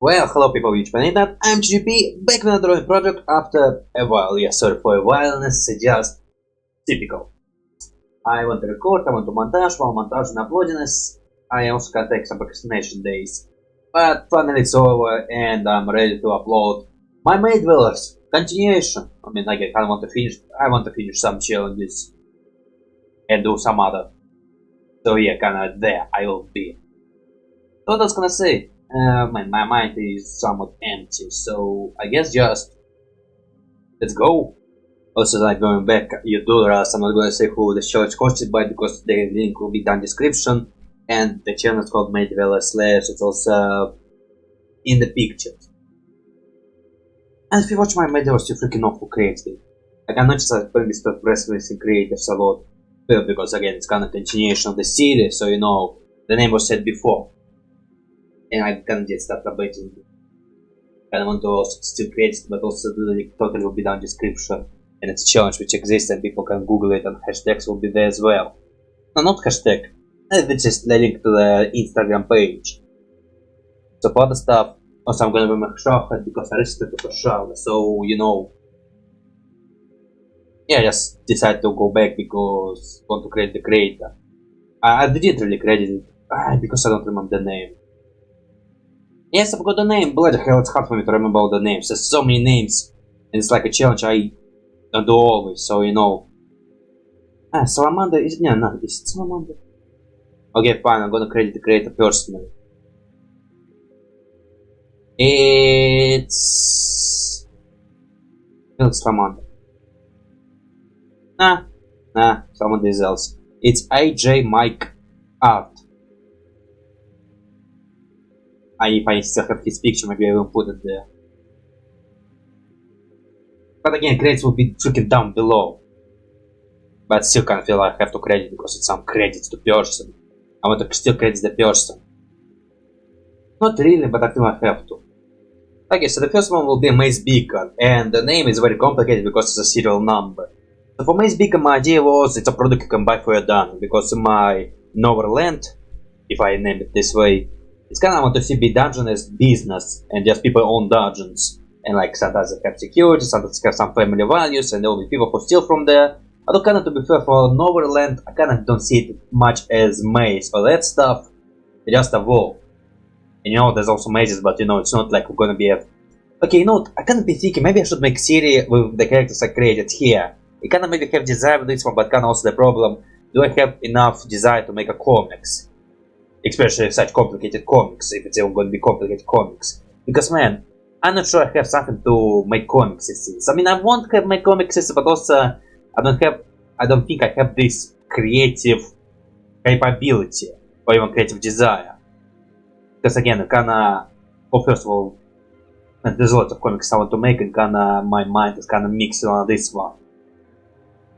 Well, hello people of each planet, I'm GGP, back with another project after a while. Yeah, sorry for a whileness, just typical. I want to record, I want to montage, while montage and uploadiness, I also can take some procrastination days. But finally it's over and I'm ready to upload my Maid Dwellers continuation. I mean, like I want to finish some challenges and do some other. So yeah, kinda there I will be. So what I was gonna say? My mind is somewhat empty, so I guess just let's go. Also, like going back, you do Ras, I'm not gonna say who the show is hosted by because the link will be down description, and the channel is called Maid Dweller Slash. It's also in the pictures. And if you watch my Maid Dwellers, you freaking know who creates it. Like I noticed I probably start wrestling creators a lot, because again it's kind of continuation of the series, so you know the name was said before. And I can just start updating it. I want to also still create it, but also the link totally will be down description. And it's a challenge which exists and people can Google it and hashtags will be there as well. No, not hashtag. It's just the link to the Instagram page. So for other stuff, also I'm gonna be my shower because I rested to a shower, so you know. Yeah, I just decided to go back because I want to create the creator. I didn't really create it because I don't remember the name. Yes, I forgot the name. Bloody hell, it's hard for me to remember all the names. There's so many names. And it's like a challenge I don't do always, so you know. Salamander is... No, is it Salamander? Okay, fine, I'm gonna create a personally. It's... Salamander. Nah, Salamander is else. It's AJ Mike Art. If I still have his picture, maybe I will put it there. But again, credits will be freaking down below. But still kind of feel like I have to credit because it's some credits to person. I want to still credit the person. Not really, but I feel I have to. Okay, so the first one will be Mase Beacon, and the name is very complicated because it's a serial number. So for Mase Beacon, my idea was it's a product you can buy for your dungeon, because in my Neverland, if I name it this way, it's kind of want to see the dungeon as business and just people own dungeons. And like sometimes they have security, sometimes they have some family values and only people who steal from there. Although kind of to be fair for Neverland, I kind of don't see it much as maze or that stuff. It's just a wall. And you know there's also mazes, but you know it's not like we're gonna be a... Okay, you know what, I kind of be thinking maybe I should make series with the characters I created here. I kind of maybe have desire with this one, but kind of also the problem, do I have enough desire to make a comics? Especially such complicated comics, if it's even going to be complicated comics. Because man, I'm not sure I have something to make comics. I mean, I want to make comics, but also I don't think I have this creative capability or even creative desire. Because again, kinda, well, first of all, there's a lot of comics I want to make, and kinda my mind is kinda mixed on this one.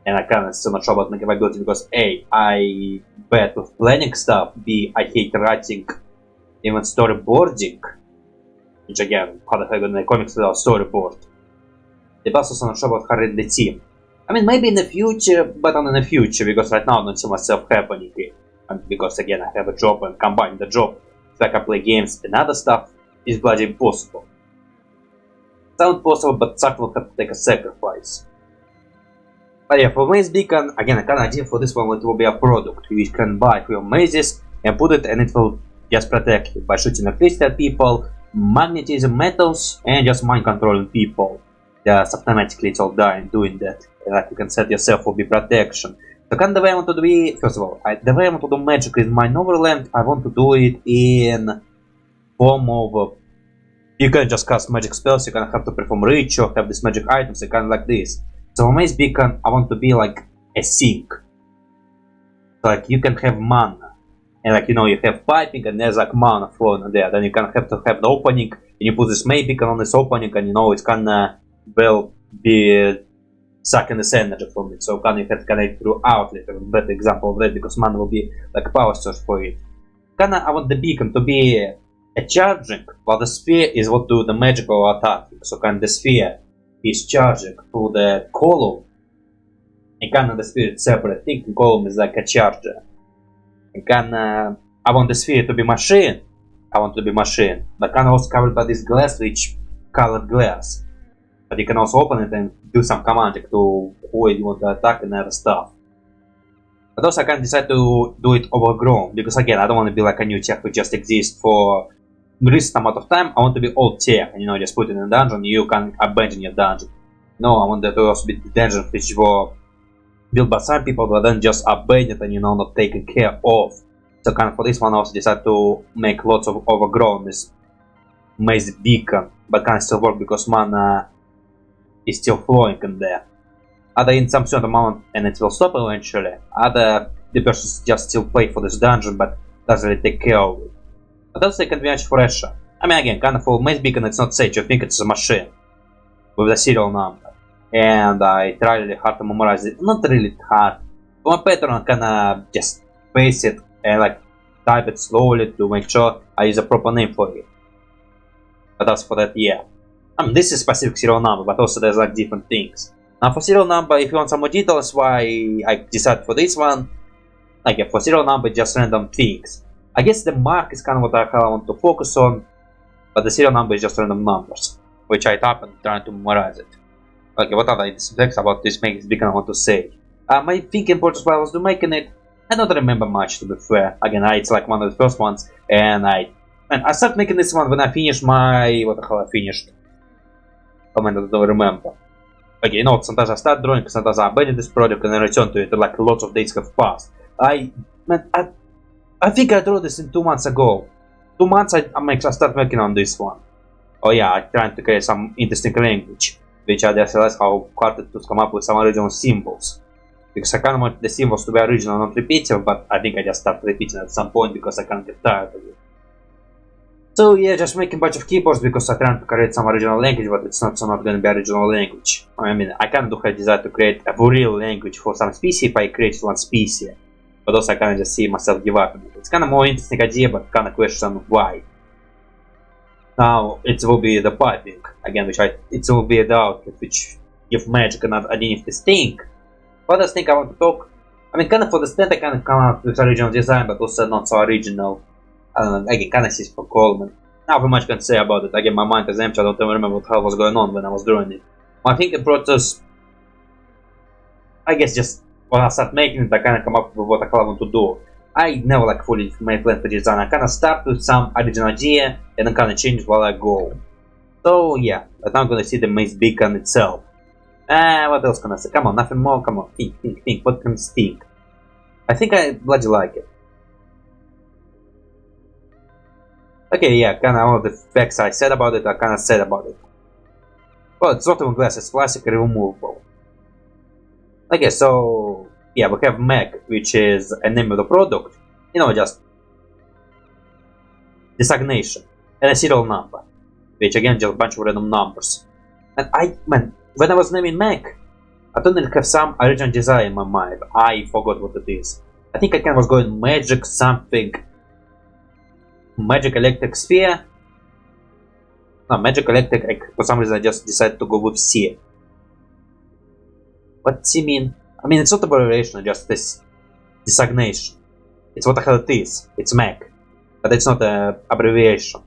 And I kinda still not sure about my capability because A, I bad with planning stuff, B, I hate writing even storyboarding. Which again, how the hell gonna make comics without storyboard? And also not sure about hiring the team. I mean maybe in the future, but not in the future, because right now I don't see myself happening it. And because again I have a job and combining the job with like I play games and other stuff is bloody impossible. Sounds possible, but something will have to take a sacrifice. But yeah, for Mase Beacon, again, I kind of idea for this one it will be a product you can buy for your mazes and put it, and it will just protect you by shooting electricity at people, magnetism metals, and just mind controlling people. Just automatically it's all doing that. And like you can set yourself for the protection. So kind of the way I want to do it, first of all, the way I want to do magic in my Neverland, I want to do it in form of you can just cast magic spells, you can have to perform ritual, have these magic items, kind of like this. So for Mase Beacon, I want to be like a sink. So like you can have mana. And like you know, you have piping and there's like mana flowing there. Then you can have to have the opening and you put this Mase Beacon on this opening and you know it's gonna well be sucking this energy from it. So can you have to connect through outlet, a better example of that because mana will be like a power source for it. Kinda I want the beacon to be a charging, while the sphere is what do the magical attacking. So kind of the sphere is charging through the column, and kind of the sphere is separate thing. The column is like a charger. And kind of I want the sphere to be machine, I want to be machine. But kind of also covered by this glass, which colored glass. But you can also open it and do some commanding to who you want to attack and other stuff. But also I can decide to do it overgrown, because again, I don't want to be like a new tech which just exists for recent amount of time. I want to be old tech, and just put it in a dungeon, you can abandon your dungeon. No, I want that to also be the dungeons which were built by some people, but then just abandoned and not taken care of. So kind of for this one I also decided to make lots of overgrown this Mase beacon, but can still work because mana is still flowing in there. Either in some certain amount and it will stop eventually, either the person just still play for this dungeon but doesn't really take care of it. But that's like advantage for Esha. I mean again, kind of for Mase beacon it's not safe, you think it's a machine with a serial number. And I try really hard to memorize it, not really hard. For my pattern I kinda just paste it and like type it slowly to make sure I use a proper name for it. But as for that, yeah. I mean, this is specific serial number, but also there's like different things. Now for serial number, if you want some more details why I decided for this one, like for serial number, just random things. I guess the mark is kind of what I want to focus on, but the serial number is just random numbers, which I type and try to memorize it. Okay, what other things about this Mase beacon I want to say? My thinking process while I was making it, I don't remember much to be fair. Again, it's like one of the first ones, and I started making this one when I finished my... what the hell I finished? I don't remember. Okay, sometimes I start drawing, sometimes I abandon this project and I return to it, like lots of days have passed. I think I drew this in 2 months ago. 2 months I start working on this one. Oh yeah, I'm trying to create some interesting language, which I just realized how hard it to come up with some original symbols. Because I kind of want the symbols to be original, not repetitive, but I think I just start repeating at some point because I can't get tired of it. So yeah, just making a bunch of keyboards because I'm trying to create some original language, but it's not going to be original language. I mean, I kind of do have desire to create a real language for some species if I create one species. But also I kind of just see myself developing it. It's kind of more interesting idea, but kind of question why. Now, it will be the piping, again, it will be the outfit which give magic and identity this thing. What else thing I want to talk? I mean, kind of for the stand I kind of come up with original design, but also not so original. I don't know, again, kind of for Coleman. Not much can say about it. Again, my mind is empty, I don't even remember what the hell was going on when I was drawing it. My thinking process, I guess just when I start making it, I kind of come up with what the hell I want to do. I never like fully made plan for design. I kind of start with some original idea and then kind of change it while I go. So yeah, but now I'm gonna see the Mase beacon itself. What else can I say? Come on, nothing more. Come on, think. What can I think? I think I bloody like it. Okay, yeah, kind of all the facts I said about it, I kind of said about it. Well, it's not even glass, it's plastic removable. Okay, so yeah, we have Meg, which is a name of the product. Just designation and a serial number, which again just a bunch of random numbers. And when I was naming Meg, I don't really have some original design in my mind. I forgot what it is. I think I was going magic something. Magic electric sphere. No, magic electric. For some reason, I just decided to go with C. What C mean? I mean, it's not abbreviation, just this designation. It's what the hell it is. It's Meg, but it's not an abbreviation.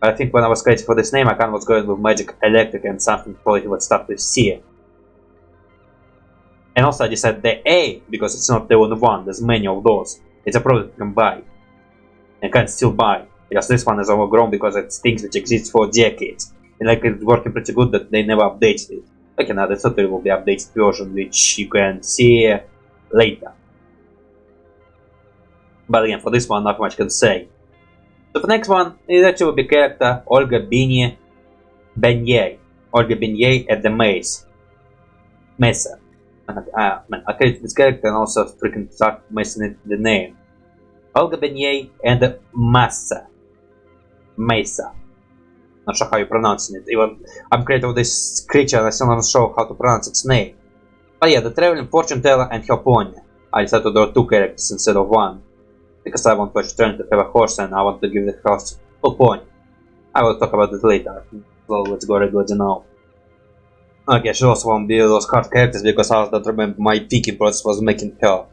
I think when I was creating for this name, I kind of was going with magic electric and something probably would start with C. And also I decided the A, because it's not the only one, there's many of those. It's a product you can buy. And can still buy. Because this one is overgrown because it's things which exist for decades. And like it's working pretty good that they never updated it. Okay, now that's not will be updated version which you can see later. But again, for this one not much can say. So the next one is actually will be character Olga Beaney. Olga Beaney at the Mase. Mase. I created this character and also freaking start messing the name. Olga Beaney and Mase. Not sure how you pronounce it. Even I'm creating this creature and I still not sure how to pronounce its name. But yeah, the traveling fortune teller and her pony. I decided to draw 2 characters instead of 1. Because I want to trying to have a horse and I want to give the horse a pony. I will talk about it later. So let's go regularly now. Okay, she also won't be those hard characters because I don't remember my picking process was making her.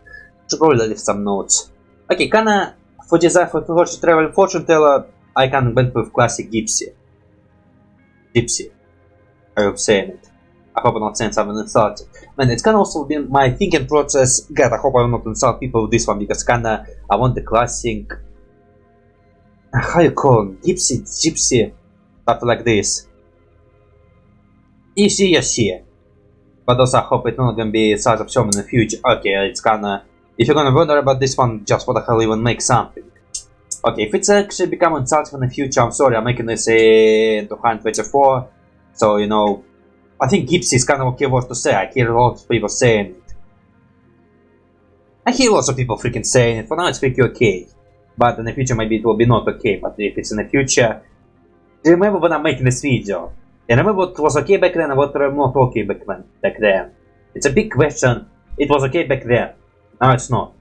Should probably leave some notes. Okay, kinda for design for traveling fortune teller, I can went with classic Gypsy. I hope saying it. I hope I'm not saying something insulting. Man, it's kinda also been my thinking process. God, I hope I will not insult people with this one because kinda I want the classic. How you call it? Gypsy, something like this. You see. But also I hope it's not gonna be such a film in the future. Okay, it's kinda. If you're gonna wonder about this one, just what the hell even make something. Okay, if it's actually become insulting in the future, I'm sorry, I'm making this in 224. So, you know, I think Gypsy is kind of okay word to say. I hear a lot of people saying it. I hear lots of people freaking saying it. For now, it's freaking okay. But in the future, maybe it will be not okay. But if it's in the future, remember when I'm making this video. And remember what was okay back then and what was not okay back then. It's a big question. It was okay back then. Now it's not.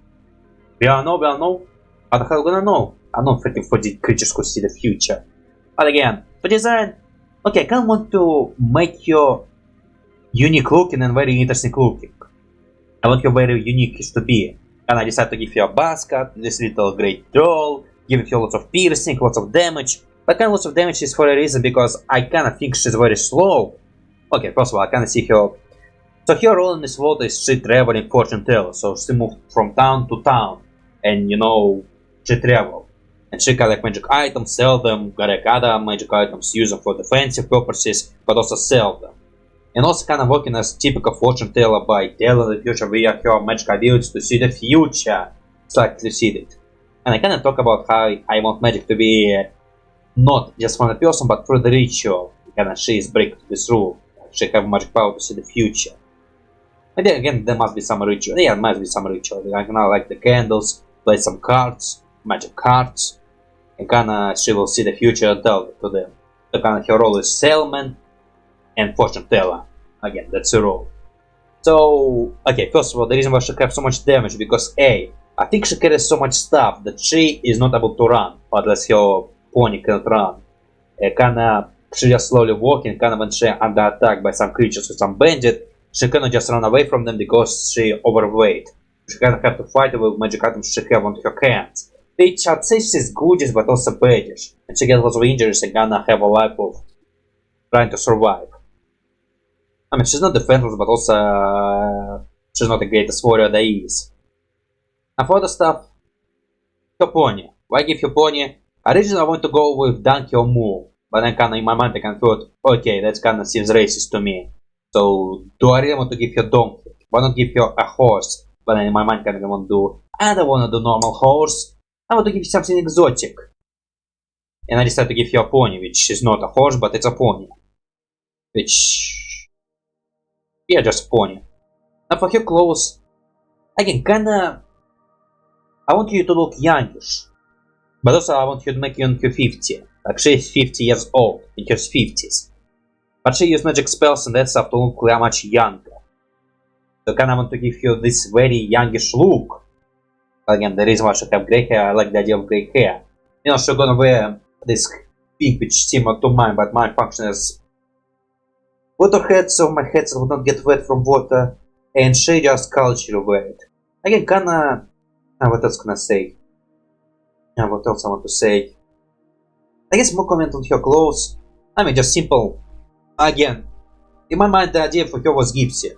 We all know. How the hell gonna know? I'm not freaking for the creatures who see the future. But again, for design, okay, I kind of want to make you unique looking and very interesting looking. I want you very unique to be. And I decided to give you a basket, this little great doll, giving you lots of piercing, lots of damage. But kind of lots of damage is for a reason because I kind of think she's very slow. Okay, first of all, I kind of see her. So her role in this world is she traveling fortune teller. So she moved from town to town. And you know, she traveled. And she collect magic items, sell them, collect other magic items, use them for defensive purposes, but also sell them. And also kind of working as typical fortune teller by telling the future via her magic ability to see the future. It's like lucid. And I kind of talk about how I want magic to be not just from the person, but through the ritual. Kind of she is breaking this rule. She have magic power to see the future. Maybe again there must be some ritual. Yeah, there must be some ritual. I kind of like the candles, play some cards, magic cards. And kinda she will see the future and tell it to them. So kinda her role is salesman and fortune teller. Again, that's her role. So, okay, first of all, the reason why she has so much damage because A, I think she carries so much stuff that she is not able to run, unless her pony cannot run. Kinda, she just slowly walking, kinda when she under attack by some creatures or some bandit, she cannot just run away from them because she overweight. She kinda have to fight with magic items she have on her hands. Which I'd say she's goodish but also baddish. And she gets lots of injuries and gonna have a life of trying to survive. I mean, she's not defenseless but also she's not the greatest warrior there is. And for other stuff, her pony. Why give her pony? Originally I want to go with donkey or mule. But then kinda in my mind I can thought, okay, that kinda seems racist to me. So do I really want to give her donkey? Why not give her a horse? But then in my mind kinda want to do, I don't wanna do normal horse. I want to give you something exotic. And I decided to give you a pony, which is not a horse, but it's a pony. Which... yeah, just a pony. Now for her clothes... again, kinda... I want you to look youngish. But also I want you to make you in her 50. Like she's 50 years old, in her 50s. But she used magic spells and that stuff to look much younger. So kinda want to give you this very youngish look. Again, the reason why she have grey hair, I like the idea of grey hair. You know, she's gonna wear this wig which similar to mine, but mine functions as water head, so my headset would not get wet from water, and she just culturally wear it. Again, kinda... what else can I say? What else I want to say? I guess more comment on her clothes. I mean, just simple. Again, in my mind, the idea for her was Gypsy.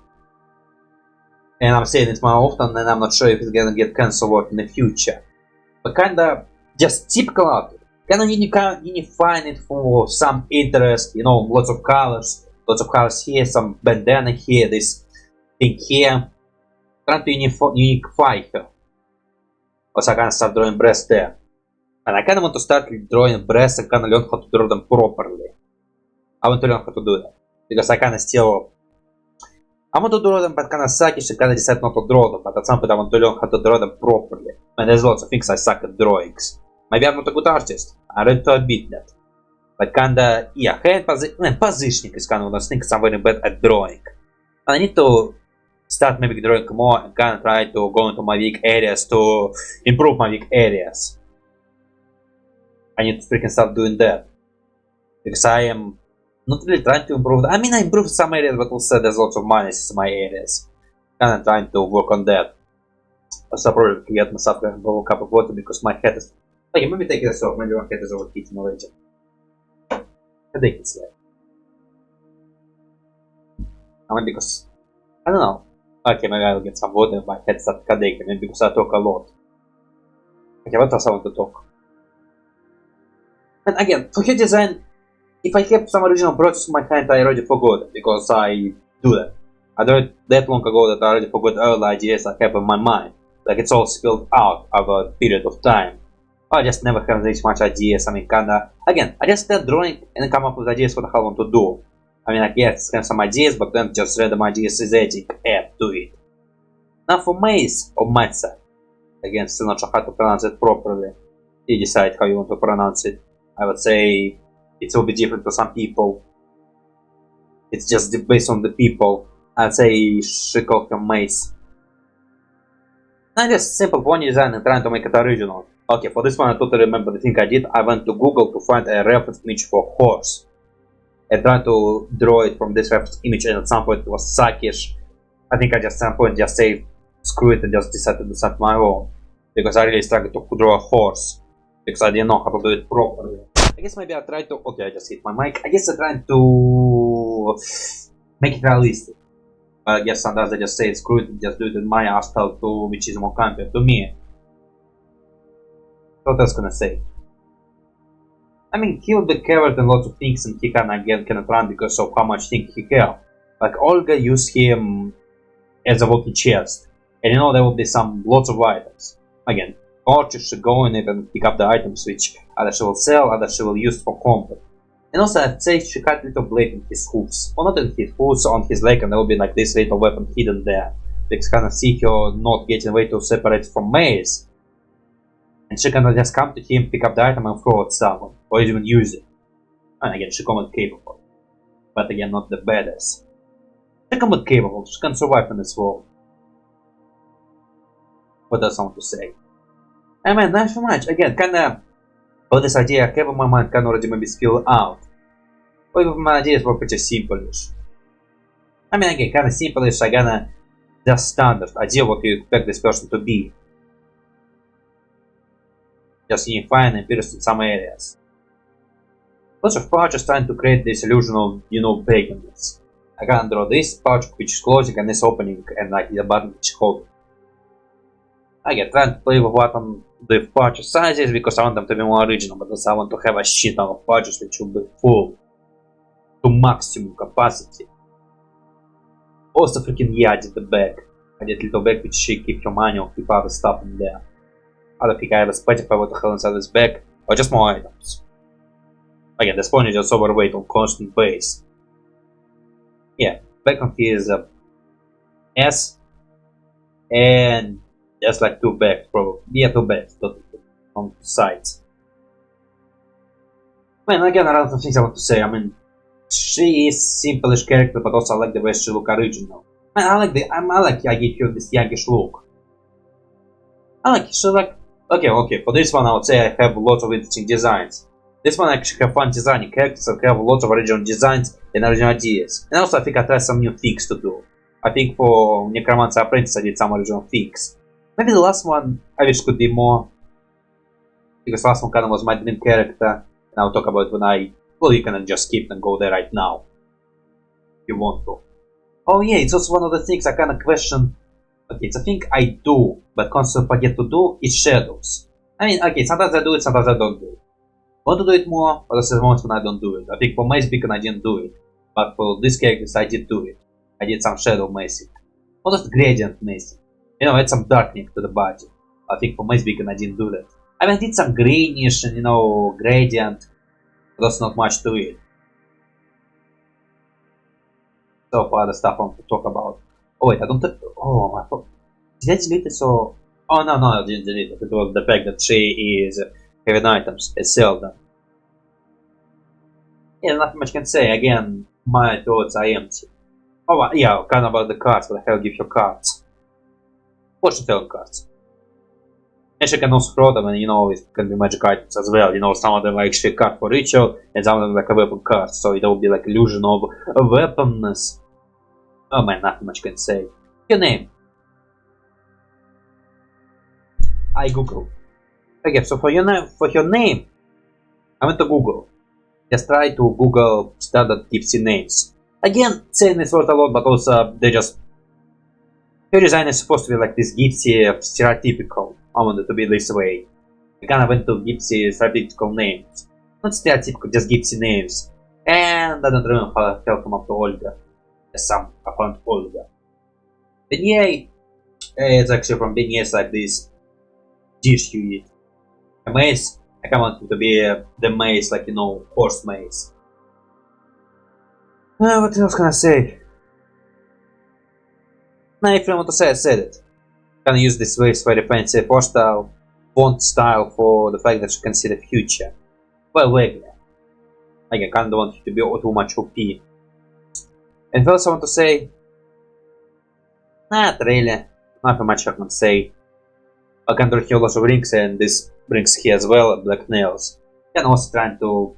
And I'm saying it more often, and I'm not sure if it's gonna get cancelled in the future. But kinda just typical outfit. Kinda unifying it for some interest, you know, lots of colors here, some bandana here, this thing here. Trying to unify her. Also, I kinda start drawing breasts there. And I kinda want to start drawing breasts and kinda learn how to draw them properly. I want to learn how to do that. Because I kinda still... I want to draw them but kinda suckish and kinda decide not to draw them, but at some point I want to learn how to draw them properly. And there's lots of things I suck at drawings. Maybe I'm not a good artist, I'm ready to admit that. But kinda, yeah, hand positioning is kinda one of those things I'm very bad at drawing. And I need to start maybe drawing more and kinda try to go into my weak areas to improve my weak areas. I need to freaking start doing that. Because I am not really trying to improve. I mean, I improved some areas, but also there's lots of minuses in my areas. Kinda trying to work on that. Also, probably get myself a cup of water because my head is Okay, maybe take this off. Maybe I'll get this overheating later. I think it's late. I mean, because I don't know. Okay, maybe I'll get some water in my head. Start headache, maybe because I talk a lot. Okay, what else I want to talk? And again, for her design, if I have some original process in my hand, I already forgot it because I do that. I do it that long ago that I already forgot all the ideas I have in my mind. Like it's all spilled out over a period of time. I just never have this much ideas. I mean, kinda. Again, I just start drawing and come up with ideas what the hell I want to do. I mean, I guess have some ideas, but then just random ideas is adding add to it. Now for Mase or Mase, again, still not sure how to pronounce it properly. You decide how you want to pronounce it. I would say it will be different for some people. It's just based on the people. I'd say she called him Mase. I just simple pony design and trying to make it original. Okay, for this one I totally remember the thing I did. I went to Google to find a reference image for horse. I tried to draw it from this reference image and at some point it was suckish. I think I just at some point just say screw it and just decided to do something my own. Because I really struggled to draw a horse. Because I didn't know how to do it properly. I guess maybe I tried to... Okay, I just hit my mic. I guess I tried to make it realistic. I guess sometimes I just say screw it and just do it in my art style too, which is more compared to me. What else can I say? I mean, he will be covered in lots of things and he cannot run because of how much things he have. Like Olga used him as a walking chest. And you know there will be lots of items. Again, archers should go in it and pick up the items which either she will sell, either she will use for combat. And also I'd say she had a little blade in his hooves. Or not in his hooves, on his leg, and there will be like this little weapon hidden there. Because kind of see her not getting away to separate from Mase. And she can just come to him, pick up the item and throw it at someone. Or even use it. And again, she combat capable. But again, not the badass. She combat capable, she can survive in this world. What else I want to say? I mean, not so much. Again, kinda... All this idea I have in my mind can already maybe spill out. Or even my ideas were pretty simple-ish. I mean, again, kinda simple-ish, I gonna... Just standard idea what you expect this person to be. Just unifying and pierced in some areas. Lots of pouches trying to create this illusion of, you know, vacantness. I can draw this pouch which is closing and this opening and like the button which is holding. I get trying to play with what the pouch sizes because I want them to be more original, but also I want to have a shit ton of pouches which will be full to maximum capacity. Also freaking yeah, I did the bag. I did little bag which she keep your money or keep other stuff in there. I don't think I ever specify what the hell inside this bag, or just more items. Again, the spawn is just overweight on constant base. Yeah, back on here is a S, and just like 2 bags probably. Yeah, 2 bags on the sides. Man, again, around some things I want to say. I mean, she is simple-ish character, but also I like the way she look original. Man, I like I give her this youngish look. I like she like. Okay, for this one I would say I have lots of interesting designs. This one I actually have fun designing characters and have lots of original designs and original ideas. And also I think I tried some new things to do. I think for Necromancer Apprentice I did some original things. Maybe the last one I wish could be more. Because the last one kind of was my dream character. And I'll talk about when I... Well, you can just skip and go there right now. If you want to. Oh yeah, it's also one of the things I kind of question. Okay, it's a thing I do, but constantly forget to do is shadows. I mean, okay, sometimes I do it, sometimes I don't do it. I want to do it more, but there's moments when I don't do it. I think for Mase Beacon I didn't do it, but for this characters I did do it. I did some shadow macing. Or just gradient macing. You know, add some darkening to the body. I think for Mase Beacon I didn't do that. I mean, I did some greenish and, you know, gradient, but that's not much to it. So for other stuff I want to talk about. Oh wait, I don't have to... Oh my god. Did I delete it so... Oh no, I didn't delete it. It was the fact that she is having items as Zelda. Yeah, nothing much can say. Again, my thoughts are empty. Oh yeah, kind of about the cards, but the hell give you cards. Fortune telling cards. And she can also throw them and, you know, it can be magic items as well. You know, some of them are actually a card for ritual and some of them like a weapon card. So it will be like illusion of weaponness. Oh man, nothing much can say. Your name. I Google. Okay, so for your name, I went to Google. Just try to Google standard gypsy names. Again, saying this word a lot, but also they just your design is supposed to be like this gypsy stereotypical. I wanted to be this way. I kind of went to gypsy stereotypical names. Not stereotypical, just gypsy names. And I don't remember how I felt come up to Olga. Some I found Olga. Beaney, it's actually from Beaney, it's like this dish you eat. A mace, I kind of want it to be the mace, like you know, horse mace. What else can I say? Nah, if you want to say, I said it. Can use this very fancy style, font style for the fact that you can see the future. Well, wait. Like, I kind of want it to be too much OP. And what else I want to say? Not really. Nothing much I can say. I can draw here lots of rings, and this brings here as well black nails. And also trying to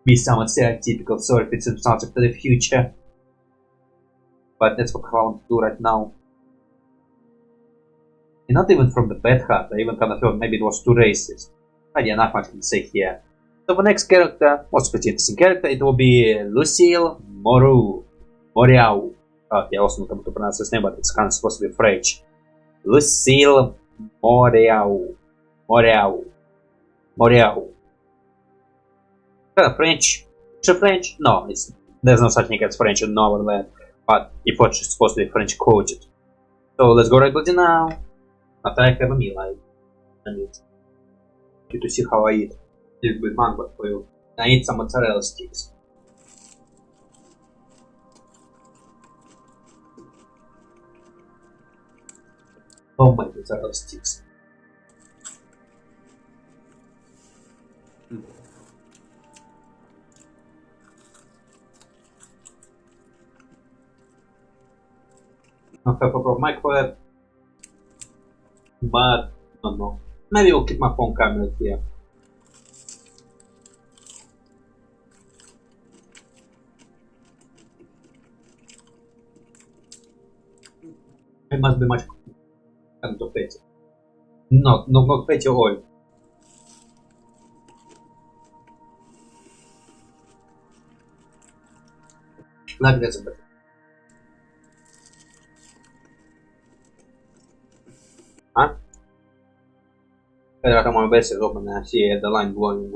be somewhat stereotypical, so if it's something to the future. But that's what I want to do right now. And not even from the bad heart, I even kind of thought maybe it was too racist. But yeah, not much I can say here. So the next character, most pretty interesting character, it will be Lucille Moreau Moreau. Okay, I also not able to pronounce his name, but it's kind of supposed to be French. Lucille Moreau. Moreau. Moreau. Kind of French. Is it French? No, there's no such thing as French in our land. But if it's supposed to be French coded. So let's go right now. After I have a meal, I need you to see how I eat. A little bit mango for you. I eat some mozzarella sticks. Oh my mozzarella sticks. I have a proper mic for that. But, I don't know. Maybe I'll keep my phone camera here. It must be much kind of fatty. Not fatty oil. Like that's better. Huh? Vedrà come best is open and I see the line glowing.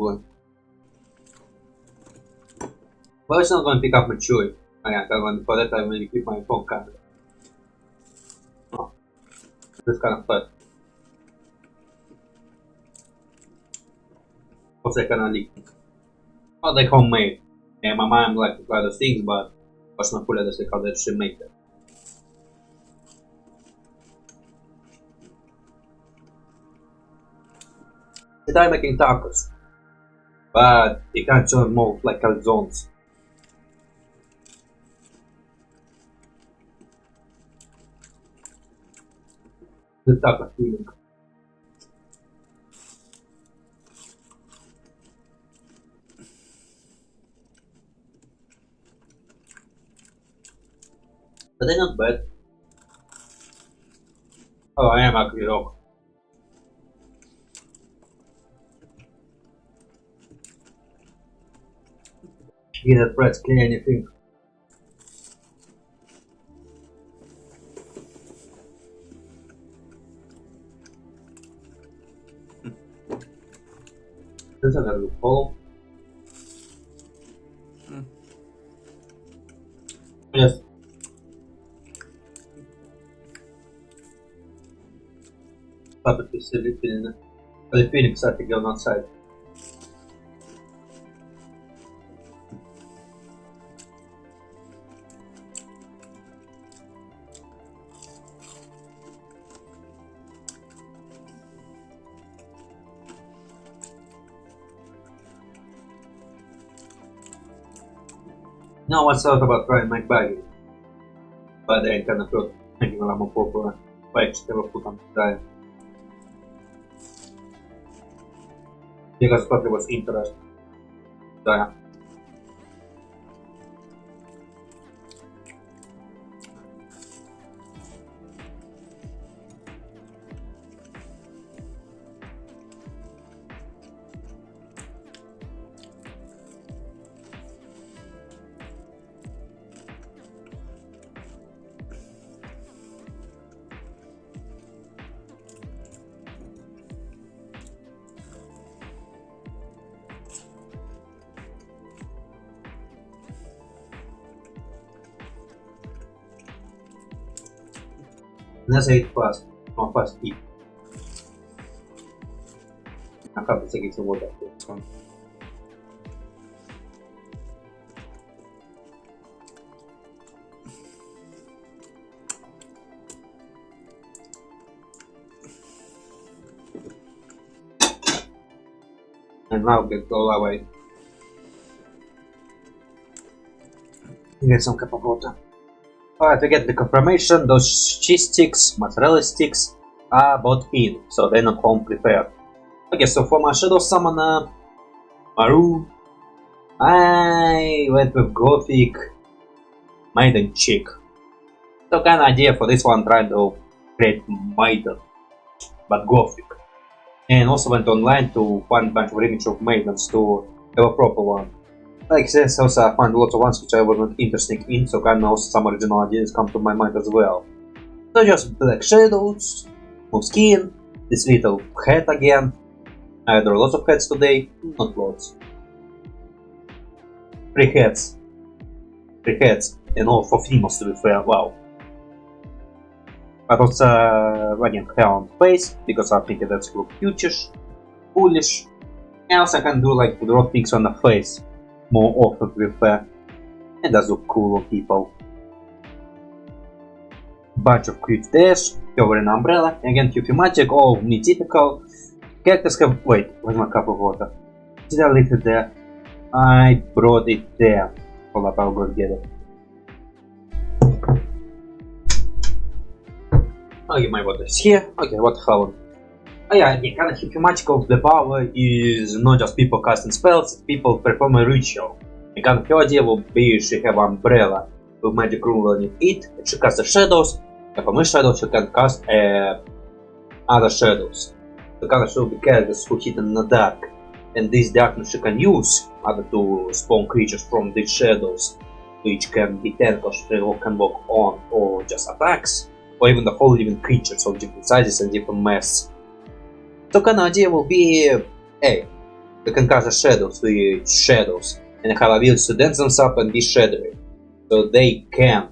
Well, it's not going to pick up my chewy. For that I will keep my phone camera. Oh, this kind of fun. What's that kind of leak? Not like homemade. Yeah, my mom likes to try those things, but was not fully understand how they should make them. They try making tacos, but you can't turn more like calzones. The taco feeling. But they're not bad. Oh, I am actually wrong. Get that bread, clear anything. There's another loophole. Yes. Puppet is sleeping in the Phoenix had to go outside. Now I thought about trying Mukbang, but I kind of thought making a lot more popular. But I still put on try. Because thought it was interesting. So yeah. Let's say it fast. Not fast eat. I have to take it to water. This one. And now get all away. Get some cup of water. Alright, we get the confirmation, those cheese sticks, mozzarella sticks are bought in, so they're not home prepared. Okay, so for my shadow summoner, Maru, I went with Gothic Maiden Chick. So kind of idea for this one, trying to create Maiden, but Gothic. And also went online to find a bunch of images of Maidens to have a proper one. Like this, also I find lots of ones which I wasn't interested in, so kind of also some original ideas come to my mind as well. So just black shadows, smooth skin, this little hat again. I drew lots of hats today, not lots. 3 hats. 3 hats, and all for females to be fair, wow. But also, again, hair on face, because I think that's look cutish, foolish. And also I can do like draw things on the face more often to be fair. And does look cool on people. Bunch of cute dash, covering umbrella, again Huffy magic, all me typical. Characters have. Wait, where's my cup of water? Did I leave it there? I brought it there. Hold up, I'll go get it. Okay, my water is here. Okay, what happened? Oh yeah, again, kind of Huffy magic of the power is not just people casting spells, people perform a ritual. And kind of her idea will be she have umbrella with magic rule on it, and she casts the shadows, and from her shadows she can cast other shadows. So kind of should be characters who hidden in the dark, and this darkness she can use either to spawn creatures from these shadows, which can be tentacles they can walk on, or just attacks, or even the whole living creatures of different sizes and different mass. So kind of idea will be, hey, they can cast the shadows with shadows, and have ability to dance themselves up and be shadowy. So they can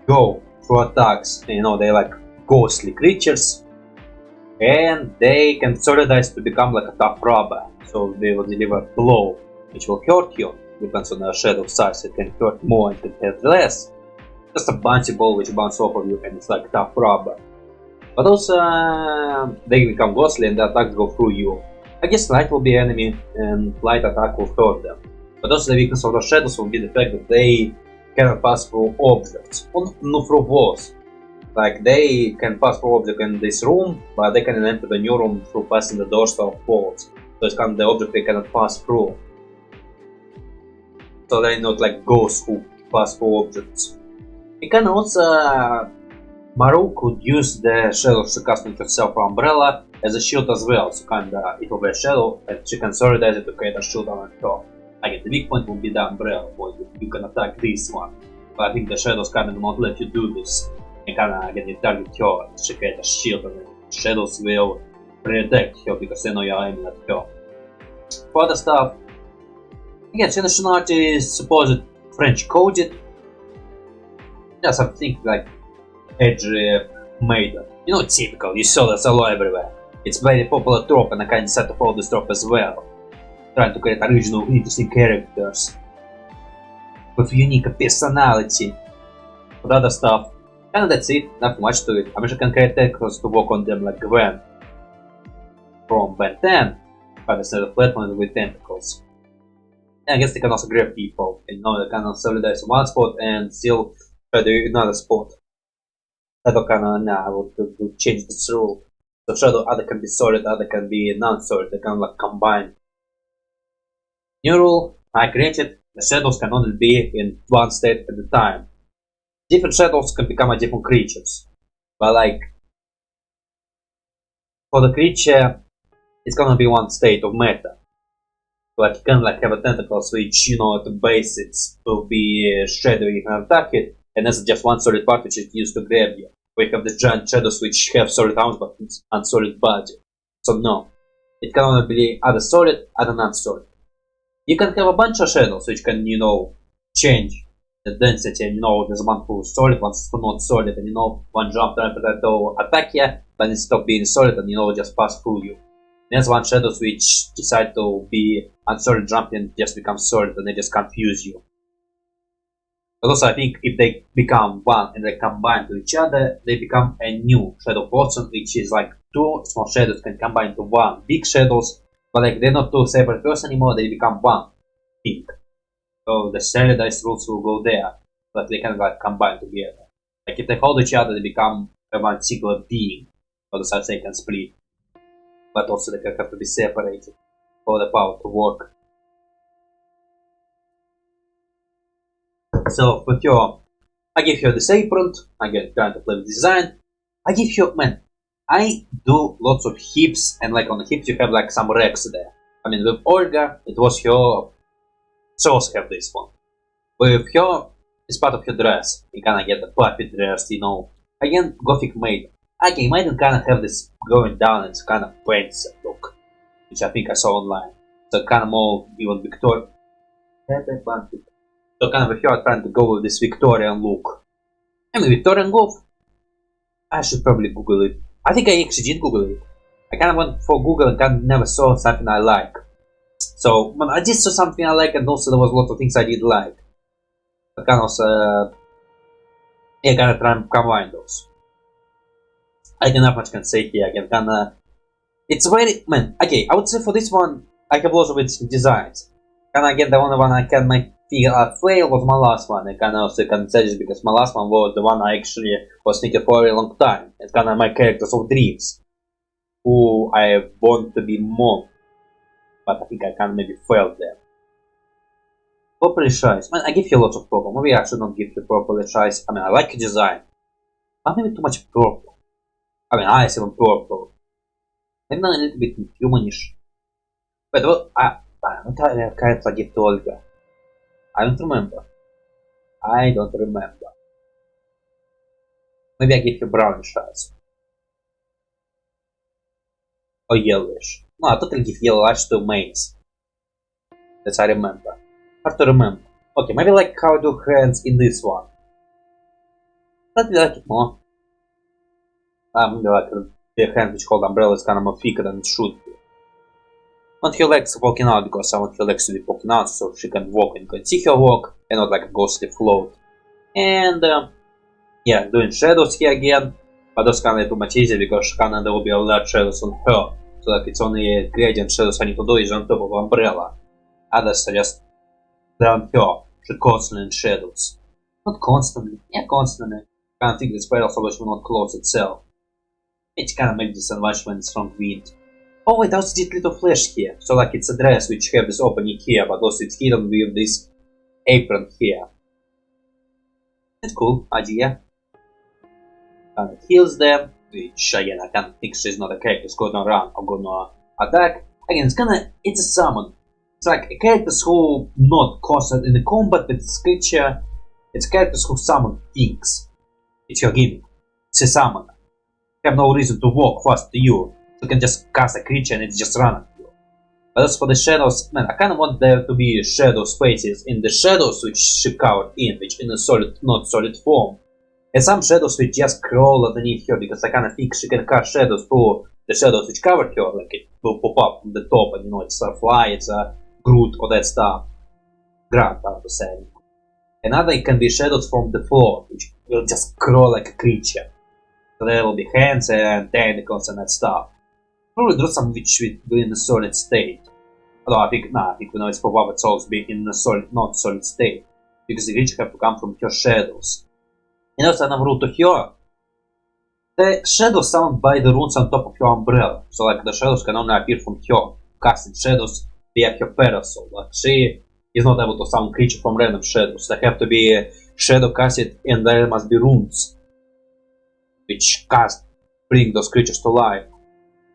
go through attacks, you know, they're like ghostly creatures, and they can solidize to become like a tough robber, so they will deliver a blow which will hurt you, depends on the shadow size, it can hurt more, it can hurt less, just a bouncy ball which bounces off of you and it's like tough rubber. But also they become ghostly and the attacks go through you. I guess light will be enemy and light attack will hurt them. But also the weakness of the shadows will be the fact that they cannot pass through objects, or not through walls. Like they can pass through objects in this room, but they can enter the new room through passing the doors of walls. So it's kind of the object they cannot pass through. So they're not like ghosts who pass through objects. You can also Maru could use the shadow she cast on herself from umbrella as a shield as well, so kinda it will be a shadow and she can solidize it to create a shield on her. Again, the weak point will be the umbrella point, you can attack this one, but I think the shadows kinda do not let you do this. And kinda again you target her and she create a shield and the shadows will protect her because they know you're aiming at her. For other stuff, again, she nationality is supposed French coded. Just something like edgy maiden. You know, typical, you saw that all everywhere. It's very popular trope and I kinda decided to follow this trope as well. Trying to create original, interesting characters with unique personality. For other stuff, and that's it, not much to it. I wish I can create characters to work on them like Gwen from Ben 10, but instead of platforms with tentacles. And I guess they can also grab people, and now they can also solidize in one spot and still try to do another spot. Shadow I would change this rule. So shadow either can be solid, either can be non-solid, they can like combine. New rule I created, the shadows can only be in one state at a time. Different shadows can become different creatures. But like for the creature it's gonna be one state of matter. Like you can like have a tentacles which, you know, at the base it will be shadowy, you can attack it, and that's just one solid part which is used to grab you. We have the giant shadows which have solid arms but it's unsolid body. So no, it can only be either solid, either non-solid. You can have a bunch of shadows which can, change the density, and there's one who's solid, one's not solid, and one jump to attack you, then it stop being solid and just pass through you. There's one shadows which decide to be unsolid jump and just become solid and they just confuse you. But also I think if they become one and they combine to each other, they become a new shadow person, which is like two small shadows can combine to one big shadows, but like they're not two separate persons anymore, they become one thing. So the standardized rules will go there, but they can like combine together. Like if they hold each other, they become one singular being, so the such they can split. But also they have to be separated for the power to work. So for her, I give her this apron, I get kind of like design. I give her, man, I do lots of hips, and like on the hips you have like some racks there. I mean with Olga, it was her, she also have this one. With her, it's part of her dress, you kinda get the puppy dress, Again, Gothic Maiden. Okay, Maiden kinda have this going down, it's kinda fancy look, which I think I saw online. So kinda more even Victorian. So kind of if you are trying to go with this Victorian look. I mean Victorian look, I should probably Google it. I think I actually did Google it. I kind of went for Google and kind of never saw something I like. So when I did saw something I like, and also there was a lot of things I did like. I kind of kind of try and combine those. I don't have much can say here. I can kind of, it's very, man. Okay, I would say for this one I have lots of its designs. Kind of again the only one I can make figure out fail was my last one. I kind of also can say this because my last one was the one I actually was thinking for a long time. It's kind of my characters of dreams, who I want to be more, but I think I kind of maybe failed there. Properly size. Man, I give you lots of purple. Maybe I should not give you properly size. I mean, I like the design, but maybe too much purple. I mean, I see even purple. Maybe a little bit humanish. But what I kind of give to Olga. I don't remember. Maybe I give you brownish eyes. Or yellowish. No, I totally give yellow eyes to Mase. That I remember. Hard to remember. Okay, maybe like how I do hands in this one. Let me like it more. Maybe like the hand which called umbrella is kind of more thicker than it should be. I want her legs walking out because I want her legs to be poking out so she can walk and you can see her walk and not like a ghostly float. And yeah, doing shadows here again, but those kind of too much easier because kinda there will be a lot of shadows on her. So like it's only gradient shadows I need to do is on top of umbrella. Others are just down her. She constantly in shadows. Not constantly, yeah, constantly. Kind of think the spell also will not close itself. It kind of makes this much when it's from wind. Oh wait, I also did little flash here. So like it's a dress which have this opening here, but also it's hidden with this apron here. That's cool idea. Kind of heals them, which again I kind of think she's not a character who's gonna run or gonna attack. Again, it's a summon. It's like a characters who not constant in the combat, but it's creature. It's characters who summon things. It's your gimmick. It's a summoner. You have no reason to walk fast to you. You can just cast a creature and it just run at you. But as for the shadows, man, I kind of want there to be shadow spaces in the shadows which she covered in, which in a solid, not solid form. And some shadows which just crawl underneath her because I kind of think she can cast shadows through the shadows which covered her, like it will pop up from the top and it's a fly, it's a Groot or that stuff. Grant, I have to say. Another it can be shadows from the floor, which will just crawl like a creature. So there will be hands and tentacles and that stuff. Probably do some which will be in a solid state. Although I think we know it's probably souls be in a solid, not solid state. Because the creature have to come from her shadows. And also another rule to her. The shadows sound by the runes on top of her umbrella. So like the shadows can only appear from her. Casting shadows via her parasol. Like she is not able to summon creature from random shadows. They have to be shadow casted and there must be runes. Which bring those creatures to life.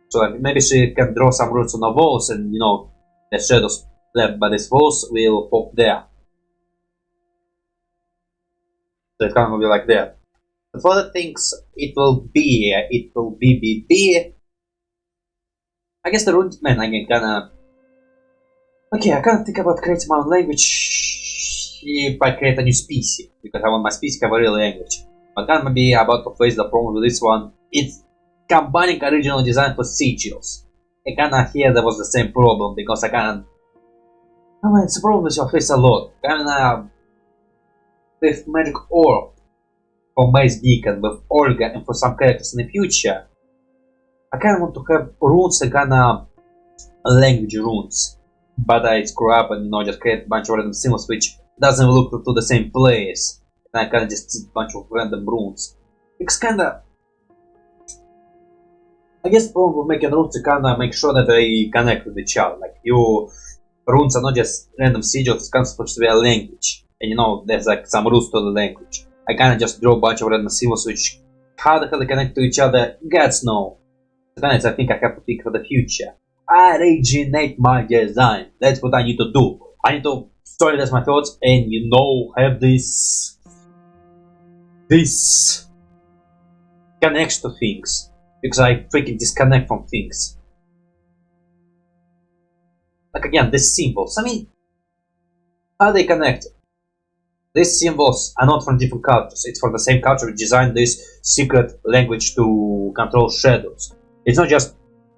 So like maybe she can draw some runes on the walls and the shadows left by these walls will pop there. So it can be like that. But for the things it will be I guess the rune man again kinda Okay, I can't think about creating my own language if I create a new species, because I want my species to have a real language. But I'm maybe about to face the problem with this one. It's combining original design for sigils. I kinda here there was the same problem, because I can't... I mean, it's a problem which I face a lot. Kinda... with magic orb for Mase Beacon, with Olga, and for some characters in the future, I kinda want to have runes and kinda language runes. But I screw up and just create a bunch of random symbols which doesn't look to the same place. And I kinda just see a bunch of random runes. It's kinda... I guess the problem with making runes is kinda make sure that they connect with each other. Like, runes are not just random sigils, it's kinda supposed to be a language. And there's like some rules to the language. I kinda just draw a bunch of random symbols which... how the hell they connect to each other, gods know. Sometimes I think I have to pick for the future. Originate my design. That's what I need to do. I need to solidify my thoughts and have this connection to things. Because I freaking disconnect from things. Like again, these symbols. I mean, how are they connected? These symbols are not from different cultures. It's from the same culture which designed this secret language to control shadows. It's not just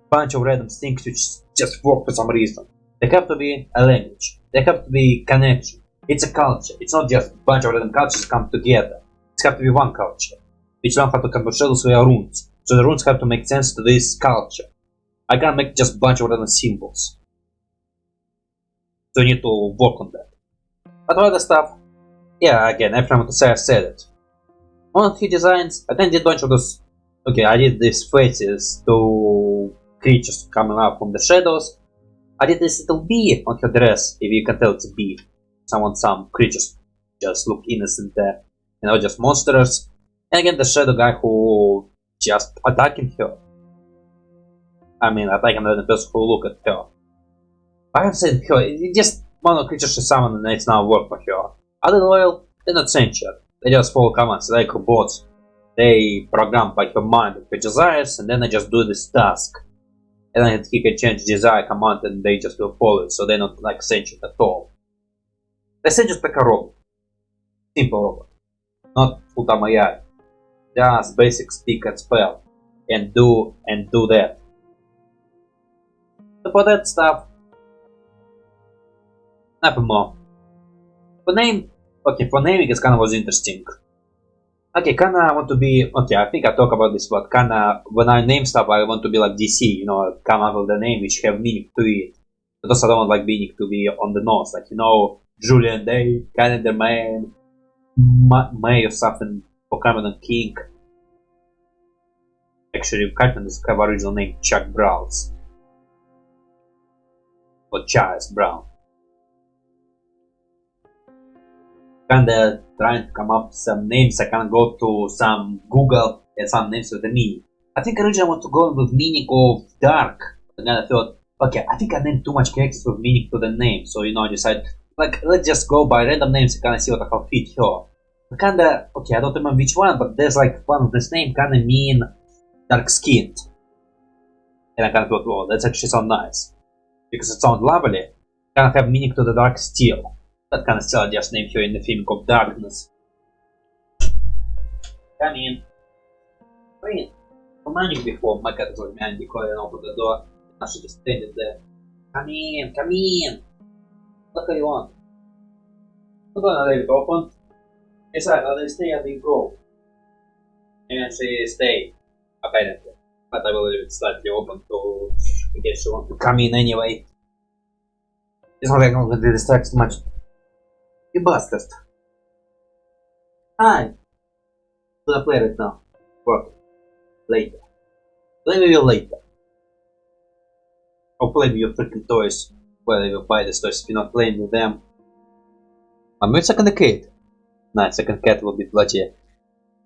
bunch of random things which just work for some reason. They have to be a language. They have to be connection. It's a culture. It's not just a bunch of random cultures come together. It has to be one culture. Which one have to control shadows via runes. So the runes have to make sense to this culture. I can't make just a bunch of random symbols. So you need to work on that. But other stuff, yeah, again, everything I want to say, I said it. One of the designs, I then did a bunch of those. Okay, I did these faces to creatures coming up from the shadows. I did this little bee on her dress, if you can tell it's a bee. Some creatures just look innocent there. Just monsters. And again, the shadow guy who just attacking her. I mean, attacking the person who look at her. I have said her, it's just one of the creatures she summoned and it's now work for her. Other loyal, they're not sentient. They just follow commands like robots. They programmed by her mind with her desires, and then they just do this task. And then he can change desire command and they just will follow it, so they're not like sentient at all. They're sentient like a robot. Simple robot. Not full-time AI. Just basic speak and spell. And do that. So for that stuff, nothing more. For naming it kinda was interesting. Okay, kinda I want to be... Okay, I think I talk about this, but kinda... When I name stuff, I want to be like DC, come up with a name which have meaning to it. But also I don't want like meaning to be on the nose, like, Julian Day, Calendar Man, May or something, for Cameron King. Actually, Cartman does have original name, Chuck Browns. Or Charles Brown. Kinda trying to come up with some names. I can go to some Google and some names with the meaning. I think originally I want to go with meaning of dark. And then I thought, okay, I think I named too much characters with meaning to the name. So I decided, like, let's just go by random names and kinda see what I can fit here. Kinda, okay, I don't remember which one, but there's like one of this name kinda mean dark skinned. And I kinda thought, well, that's actually sound nice. Because it sounds lovely. Kinda have meaning to the dark steel. That kind of still I just named her in the film of Darkness. Come in. Wait, commanding before my cat was man because I opened the door. I should just stand there. Come in, come in. What do you want? I'm gonna leave it open. Besides, I'll stay as we go. And she stay, apparently. But I will leave it slightly open to in case she wants to come in anyway. It's not like I'm gonna be distracted too much. You bastard. Hi. I'm gonna play right now. Work. Later. Play with you later. Or play with your freaking toys. Whether you buy these toys if you're not playing with them. I'm with second kid. Nice, second cat will be bloody.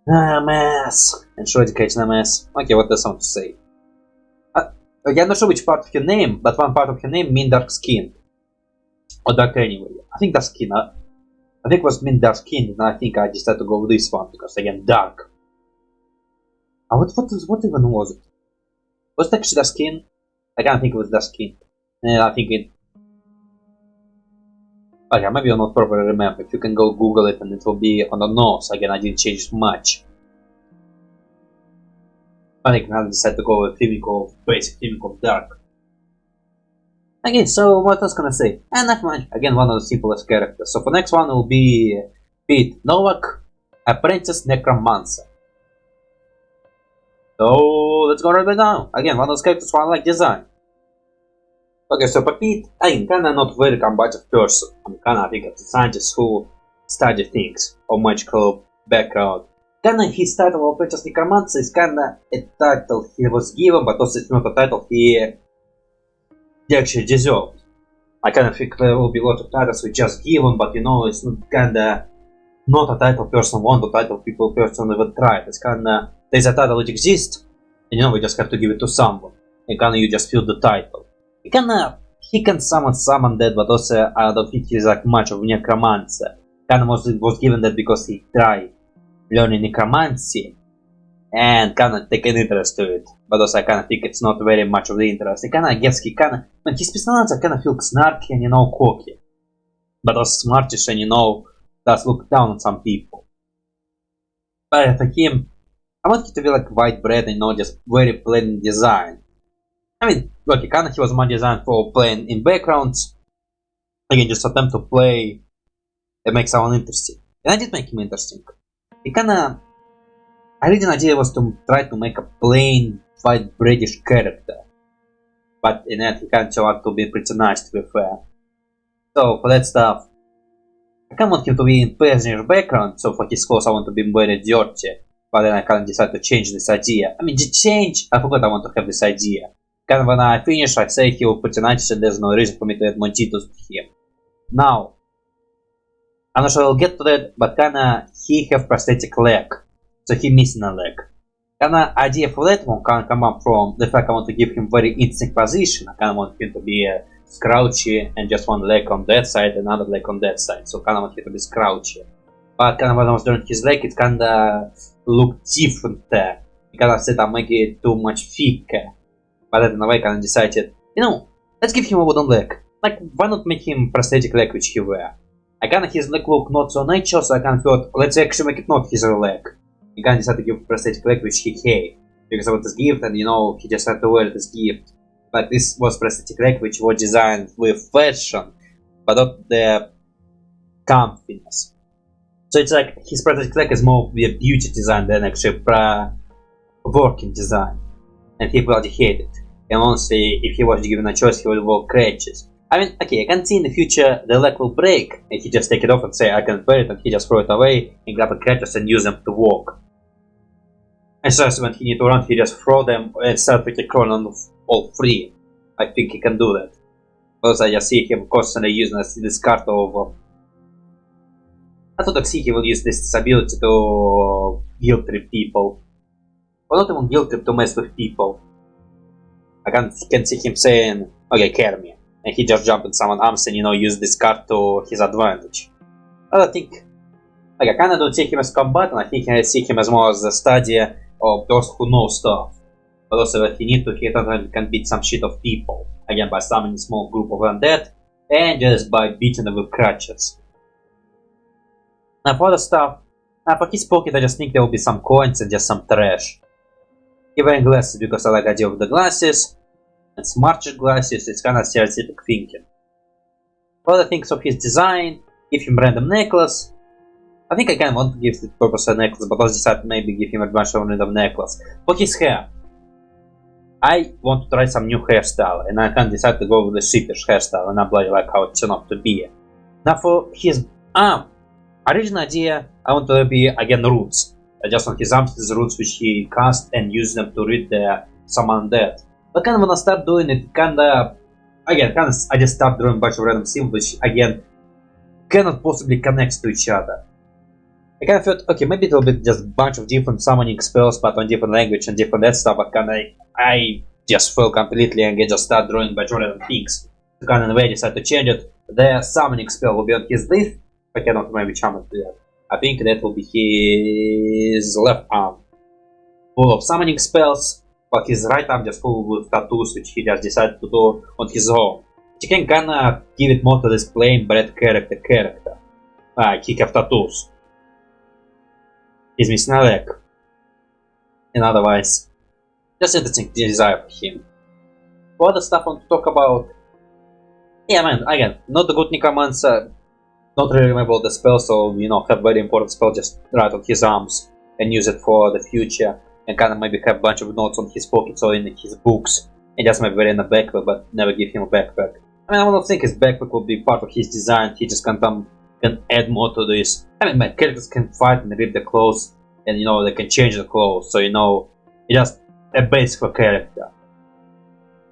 Mase. And show education Mase. Okay, what does someone to say? I'm not sure which part of your name, but one part of your name mean dark skin. Or dark anyway. I think dark skin. I think it was mean dark skin, and I think I decided to go with this one because again dark. What even was it? Was it actually dark skin? I can't think it was dark skin. I think it. Okay, maybe you'll not properly remember. If you can go Google it and it will be on the nose. Again, I didn't change much. But I can decide to go with basic theming of dark. Okay, so what I was gonna say? Not much. Again, one of the simplest characters. So for next one will be Pete Novak, Apprentice, Necromancer. So let's go right now. Again, one of those characters who I like design. Okay, so for Pete, I'm kinda not very combative person. I'm kinda I think of the scientist who study things or magical background. Kinda his title of Apprentice Necromancer is kinda a title he was given, but also it's not a title he actually deserved. I kinda think there will be a lot of titles we just given, but you know, it's kinda not a title person want, a title people person even tried. It's kinda, there's a title that exists, and you know, we just have to give it to someone. And kinda you just feel the title. He can summon that, but also I don't think he's like much of a necromancer. Kinda was given that because he tried learning necromancy and kinda take an interest to it. But also I kinda think it's not very much of the interest. I guess when his personality I kinda feel snarky and you know cocky. But also smartish and you know does look down on some people. But for him, I want him to be like white bread and you know just very plain design. I mean, look, kinda he was more designed for playing in backgrounds. Again, just attempt to play and make someone interesting. And I did make him interesting. Original idea was to try to make a plain white British character. But in that he kinda turned out to be pretty nice to be fair. So for that stuff, I kinda want him to be in peasant background, so for his clothes I want to be very dirty. But then I kinda decided to change this idea. I mean, I forgot I want to have this idea. Kinda when I finish, I say he will put an attitude, and there's no reason for me to add more details to him. Now, I'm not sure I'll get to that, but kinda he have prosthetic leg, so he missing a leg. Kinda idea for that one can come up from the fact I want to give him very interesting position. I kinda want him to be crouchy and just one leg on that side, another leg on that side. So kinda want him to be crouchy. But kinda when I was doing his leg, it kinda looked different there. Because I said I'm making it too much thicker. But then in a way, I decided, you know, let's give him a wooden leg. Like, why not make him prosthetic leg which he wear? I kinda his leg look not so natural, so I kinda thought, let's actually make it not his real leg. I kinda decided to give prosthetic leg which he hate. Because of his gift, and you know, he just had to wear this gift. But this was prosthetic leg which was designed with fashion, but not the comfiness. So it's like, his prosthetic leg is more of a beauty design than actually working design. And he bloody hated it. And honestly, if he was given a choice, he would walk crutches. I mean, okay, I can see in the future the leg will break, and he just take it off and say, I can't wear it, and he just throw it away, and grab the crutches and use them to walk. And so when he need to run, he just throw them and start with the crawl on all three. I think he can do that. Because I just see him constantly using this card of... I thought I see he will use this ability to guilt trip people. Or not even guilt trip, to mess with people. I can see him saying, okay, carry me. And he just jump in someone's arms and, you know, use this card to his advantage. But I think, like, I kinda don't see him as combatant, I think I see him as more as a study of those who know stuff. But also that he can beat some shit of people. Again, by summoning a small group of undead, and just by beating them with crutches. Now for other stuff, for his pocket I just think there will be some coins and just some trash. He wearing glasses because I like the idea of the glasses. And smartish glasses, it's kinda stereotypic thinking. For other things of his design, give him random necklace. I think I kinda want to give the purpose a necklace, but I decided maybe give him a bunch of random necklace. For his hair, I want to try some new hairstyle, and I can decide to go with the sheepish hairstyle, and I bloody like how it turned out to be. Now for his arm, original idea, I want to be again roots. I just want his arms, these roots which he cast and use them to read the summon dead. But kinda when I start doing it, I just start drawing a bunch of random symbols which again cannot possibly connect to each other. I kinda thought, okay, maybe it will be just a bunch of different summoning spells, but on different language and different that stuff, but I just fell completely and just start drawing a bunch of random things. So kinda in a way I decided to change it. The summoning spell will be on his left, I cannot remember which arm it is. I think that will be his left arm. Full of summoning spells, but his right arm just full with tattoos which he just decided to do on his own. You can kinda give it more to this plain bread character. He have tattoos. He's missing a leg. And otherwise, just interesting design for him. What other stuff I want to talk about? Yeah, man, again, not a good necromancer, not really remember the spell, so, you know, have very important spell just right on his arms and use it for the future, and kinda maybe have a bunch of notes on his pockets or in his books, and just maybe wear in a backpack, but never give him a backpack. I mean, I don't think his backpack will be part of his design, he just can add more to this. I mean, my characters can fight and rip the clothes, and, you know, they can change the clothes, so, you know, it's just a base for character.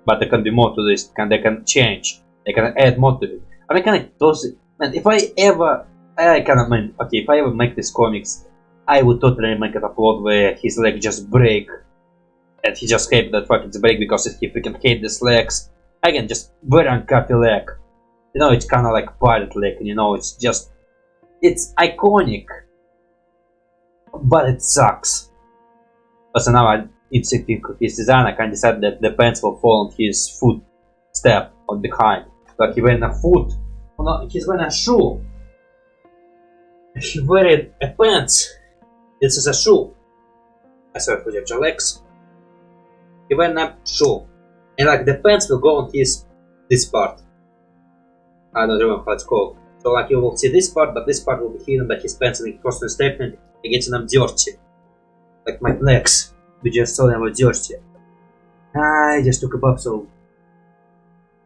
But there can be more to this, they can change, they can add more to it. I mean, kind of those, man, if I ever make this comics, I would totally make it a plot where his leg just break, and he just hates that fucking break because he freaking hates these legs. Again, just very unhappy leg. You know, it's kinda like pirate leg, and you know, it's iconic, but it sucks. But so now I need to think of his design, I can decide that the pants will fall on his footstep on behind. But he wearing a foot, oh no, he's wearing a shoe. He wearing a pants. This is a shoe. I saw for your legs. He wearing a shoe. And like the pants will go on this part. I don't remember how it's called. So like you will see this part, but this part will be hidden by his pants, and he cross the statement and getting them dirty. Like my legs. We just saw them were dirty. I just took a bath, so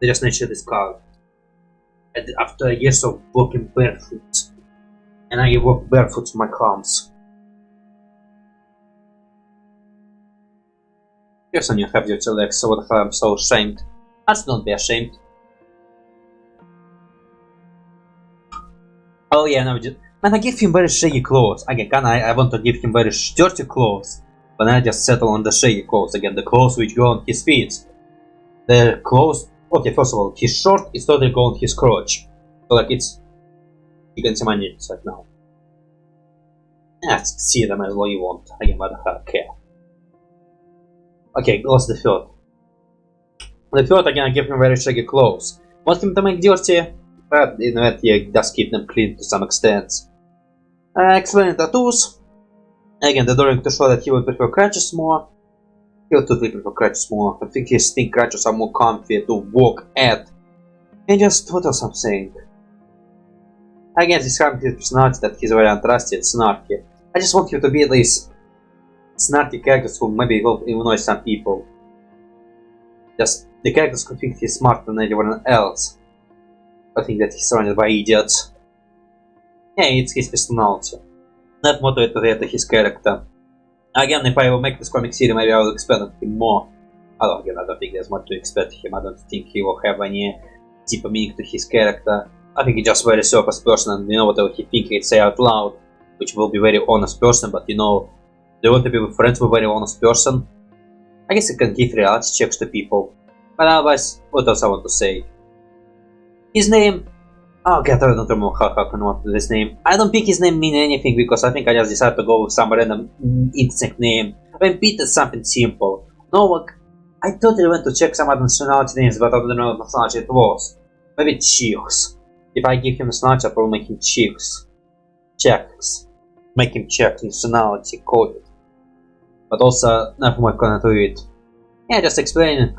they just nature this color. And after years of walking barefoot, and I walk barefoot to my arms. Yes, and you have dirty legs, so what the hell, I'm so ashamed. I should not be ashamed. Oh yeah, no, man, I give him very shaggy clothes. Again, I want to give him very dirty clothes, but I just settle on the shaggy clothes. Again, the clothes which go on his feet. The clothes, okay, first of all, his short is totally go on his crotch. So like it's, you can see my nipples right now. Yeah, see them as well you want. Again, what the hell, care. Okay, lost the third. The third, again, I give him very shaggy clothes. Want him to make dirty? But in that he does keep them clean to some extent. Explaining tattoos. Again, the drawing to show that he would prefer crutches more. He would totally prefer crutches more. I think his think crutches are more comfy to walk at. And just what else I'm saying? Again, this having his personality that he's very untrusty and snarky. I just want you to be these snarky characters who maybe will annoy some people. Just the characters who think he's smarter than anyone else. I think that he's surrounded by idiots. Yeah, it's his personality. Not motivated to his character. Again, if I will make this comic series, maybe I will expand on him more. I don't think there's much to expect him. I don't think he will have any deeper meaning to his character. I think he's just a very surface person, and you know whatever he thinks, he'd say out loud, which will be very honest person. But you know, do you want to be with friends with a very honest person? I guess you can give reality checks to people. But otherwise, what else I want to say? His name, oh god, I don't remember how I come up with this name. I don't think his name mean anything because I think I just decided to go with some random insect name. I mean, Pete is something simple. Novak, I totally went to check some other nationality names, but I don't know what nationality it was. Maybe Chicks. If I give him nationality, I'll probably make him Chicks. Czechs. Make him Czech nationality, code. But also, nothing more gonna do it. Yeah, just explaining.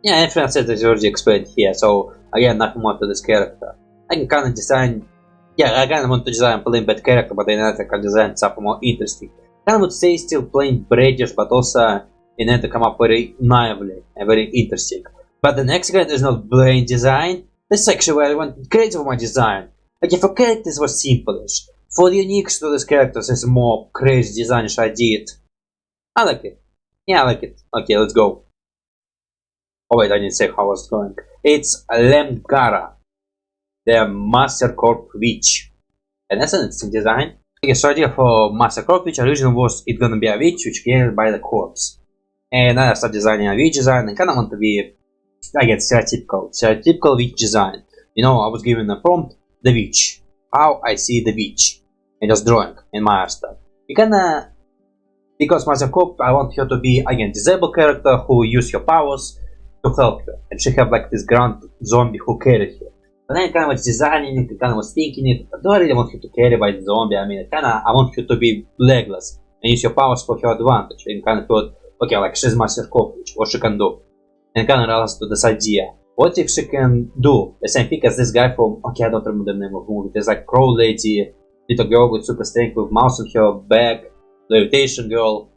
Yeah, everything I said is already explained here, so again, nothing more to this character. I can kind of design, yeah, I kind of want to design a plain bad character, but then I can design something more interesting. I would say still plain British, but also in it to come up very naively and very interesting. But the next character is not plain design. This is actually where I went crazy for my design. Like if a character was simple-ish, for the uniques to this character is more crazy design-ish I did. I like it. Yeah, I like it. Okay, let's go. Oh wait, I didn't say how I was going. It's Lemgara the Master Corp Witch. And that's an interesting design. Okay, so idea for Master Corp Witch originally was it gonna be a witch which created by the corpse. And I started designing a witch design and kinda want to be, I guess, stereotypical witch design. You know, I was given a prompt, the witch. How I see the witch. And just drawing in my art style. You kinda, because Master Corp, I want her to be, again, disabled character who use her powers to help her. And she have like this grand zombie who carried her. But then I kind of was designing it, kind of was thinking it. Do I really want her to carry by the zombie? I mean, I want her to be legless and use your powers for her advantage. And kind of thought, okay, like she's master cockroach, what she can do? And kind of realized to this idea. What if she can do the same thing as this guy from, okay, I don't remember the name of the movie. There's like Crow Lady, little girl with super strength with mouse on her back, levitation girl,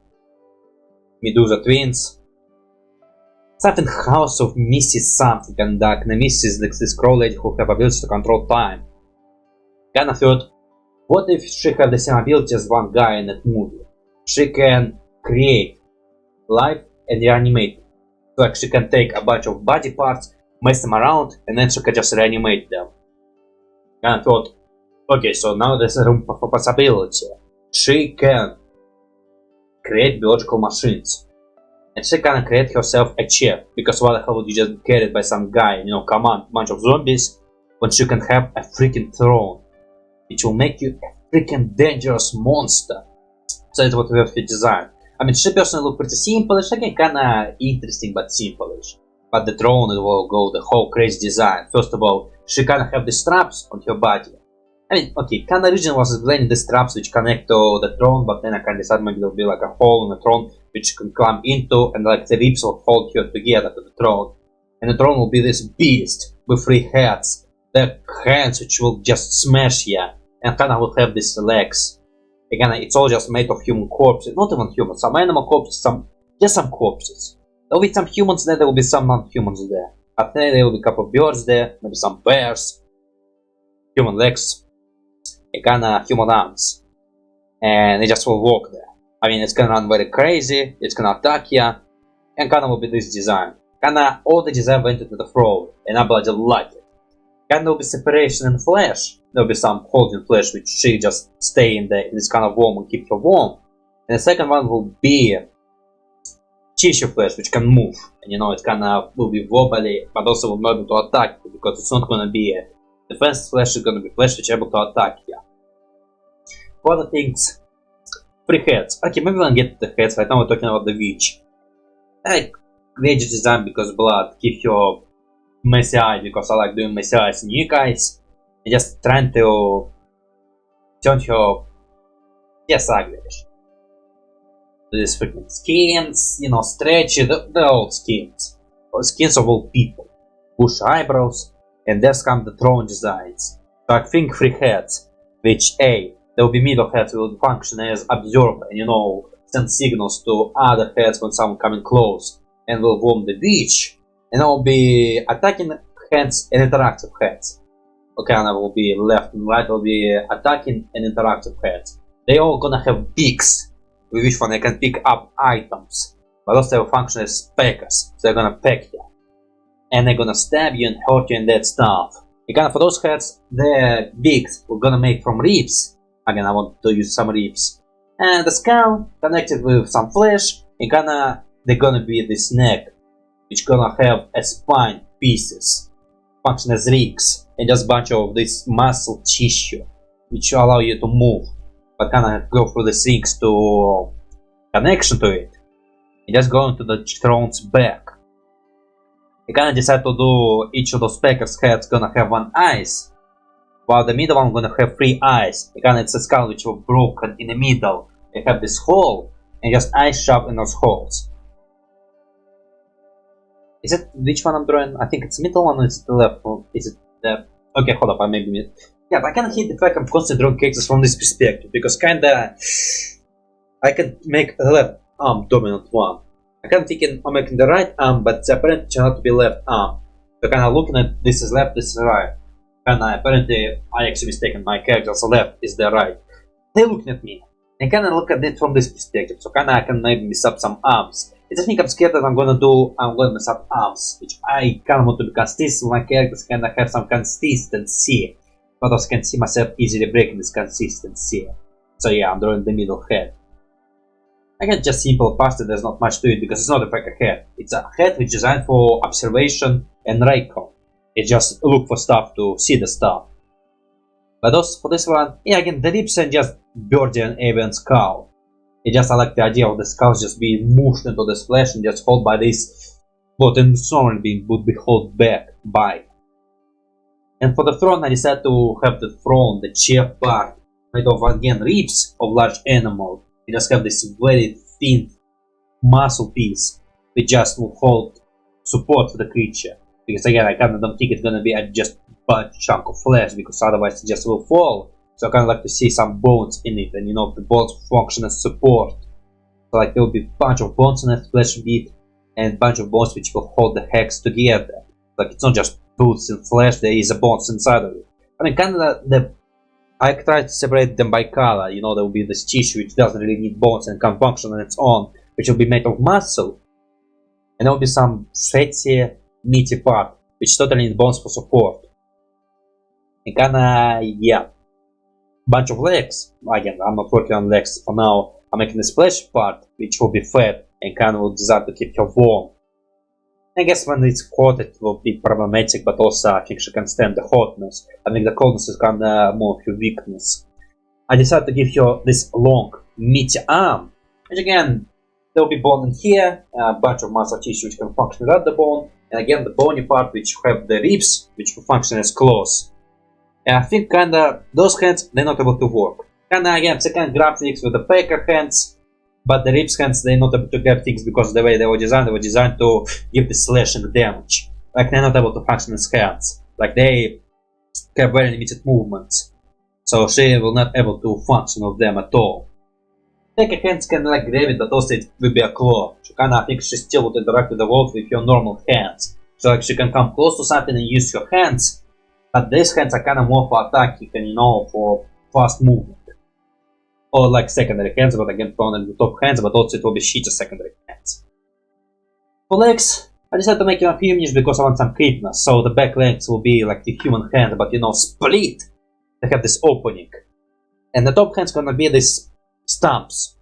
Medusa twins. Something House of Mrs. something, and like Nameless is like this Crow Lady who have ability to control time. Kind of thought, what if she have the same ability as one guy in that movie? She can create life and reanimate. Like she can take a bunch of body parts, mess them around, and then she can just reanimate them. And I thought, okay, so now there's a room for possibility. She can create biological machines. And she can create herself a chef, because why the hell would you just be carried by some guy, command a bunch of zombies, when she can have a freaking throne, which will make you a freaking dangerous monster. So that's what we have to design. I mean, she personally look pretty simple-ish, again, kinda interesting but simple-ish. But the throne, it will go the whole crazy design. First of all, she kinda have the straps on her body. I mean, okay, kinda originally was explaining the straps which connect to the throne, but then I kinda decided maybe there'll be like a hole in the throne which you can climb into, and like the ribs will hold her together to the throne. And the throne will be this beast with 3 heads. The hands which will just smash you, and kinda will have these legs. Again, it's all just made of human corpses, not even humans, some animal corpses, some corpses. There will be some humans there, there will be some non-humans there. But then there will be a couple of birds there, maybe some bears, human legs, and kinda human arms. And they just will walk there. I mean, it's gonna run very crazy, it's gonna attack you, and kinda will be this design. Kinda all the design went into the throat, and I bloody like it. Kinda will be separation in flesh. There'll be some holding flesh which she just stay in this kind of warm and keep her warm. And the second one will be tissue flesh which can move. And it kinda will be wobbly, but also will not be able to attack you, because it's not gonna be defense flesh, it's gonna be flesh which is able to attack you. For other things, 3 heads. Okay, maybe we'll get to the heads. Right now we're talking about the witch. I created design because blood, give her messy eyes, because I like doing messy eyes and unique eyes. And just trying to turn her just uglish. These freaking skins, stretchy, the old skins. Or skins of old people. Bush eyebrows, and there's come the throne designs. So I think 3 heads, which there will be middle heads will function as observer and send signals to other heads when someone coming close, and will warm the witch. And there will be attacking heads and interactive heads. Okay, and I will be left and right will be attacking and interactive heads. They all gonna have beaks, with which one they can pick up items. But also they will function as peckers, so they're gonna peck you. And they're gonna stab you and hurt you and that stuff. Again, for those heads, the beaks we're gonna make from ribs. Again, I want to use some ribs. And the skull connected with some flesh, and they're gonna be this neck, which gonna have a spine pieces, function as ribs, and just bunch of this muscle tissue, which will allow you to move, but go through the rings to connection to it, and just go into the throne's back. You decide to do each of those peckers' heads gonna have 1 eyes, while the middle one gonna have 3 eyes. It's a skull which will broken in the middle. You have this hole, and just eyes shoved in those holes. Is it which one I'm drawing? I think it's middle one or is it the left one? Is it the... Okay, hold up, I maybe... Yeah, but I kinda hate the fact I'm constantly drawing characters from this perspective, because I can make the left arm dominant one. I kinda thinking I'm making the right arm, but the apparently turned out to be left arm. So looking at this is left, this is right. Apparently I actually mistaken, my character's left is the right. They're looking at me. And look at it from this perspective, so I can maybe mess up some arms. It's a thing I'm scared that I'm gonna mess up arms, which I want to be consistent. My characters have some consistency, but I can see myself easily breaking this consistency. So yeah, I'm drawing the middle head. Again, just simple pasta, there's not much to it because it's not a packer head. It's a head which is designed for observation and recon. It just look for stuff to see the stuff. But also for this one, yeah, again, the ribs and just birdie and avian skull. I like the idea of the skulls just being mushed into this flesh and just held by this but in normal being would be held back by. And for the throne, I decided to have the throne, the chair part, made of again ribs of large animal. You just have this very thin muscle piece which just will hold support for the creature. Because again, I kind of don't think it's gonna be a just bad chunk of flesh, because otherwise it just will fall. So I kind of like to see some bones in it, and the bones function as support. So like there will be a bunch of bones in that flesh bit, and a bunch of bones which will hold the hex together. Like it's not just boots and flesh, there is a bones inside of it. I mean, kind of I tried to separate them by color. There will be this tissue which doesn't really need bones and can function on its own, which will be made of muscle. And there will be some fatty, meaty part, which totally need bones for support. And kinda, yeah. Bunch of legs. Again, I'm not working on legs for now. I'm making the splash part, which will be fat and kind of will designed to keep her warm. I guess when it's hot it will be problematic, but also I think she can stand the hotness. I think the coldness is kinda more of her weakness. I decided to give her this long, meaty arm, which again, there will be bone in here, a bunch of muscle tissue which can function without the bone, and again the bony part which have the ribs, which will function as claws. And I think kinda, those hands, they're not able to work. Kinda again, they can grab things with the packer hands, but the ribs hands, they're not able to grab things because the way they were designed to give the slashing damage. Like they're not able to function as hands. Like they have very limited movements. So she will not able to function with them at all. Packer hands can like grab it, but also it will be a claw. She kinda, I think she still would interact with the world with your normal hands. So like she can come close to something and use her hands, but these hands are kinda more for attacking and for fast movement. Or like secondary hands, but again on the top hands, but also it will be shitty secondary hands. For legs, I decided to make them humanish because I want some creepiness, so the back legs will be like the human hand, but split. They have this opening. And the top hand's gonna be these stumps,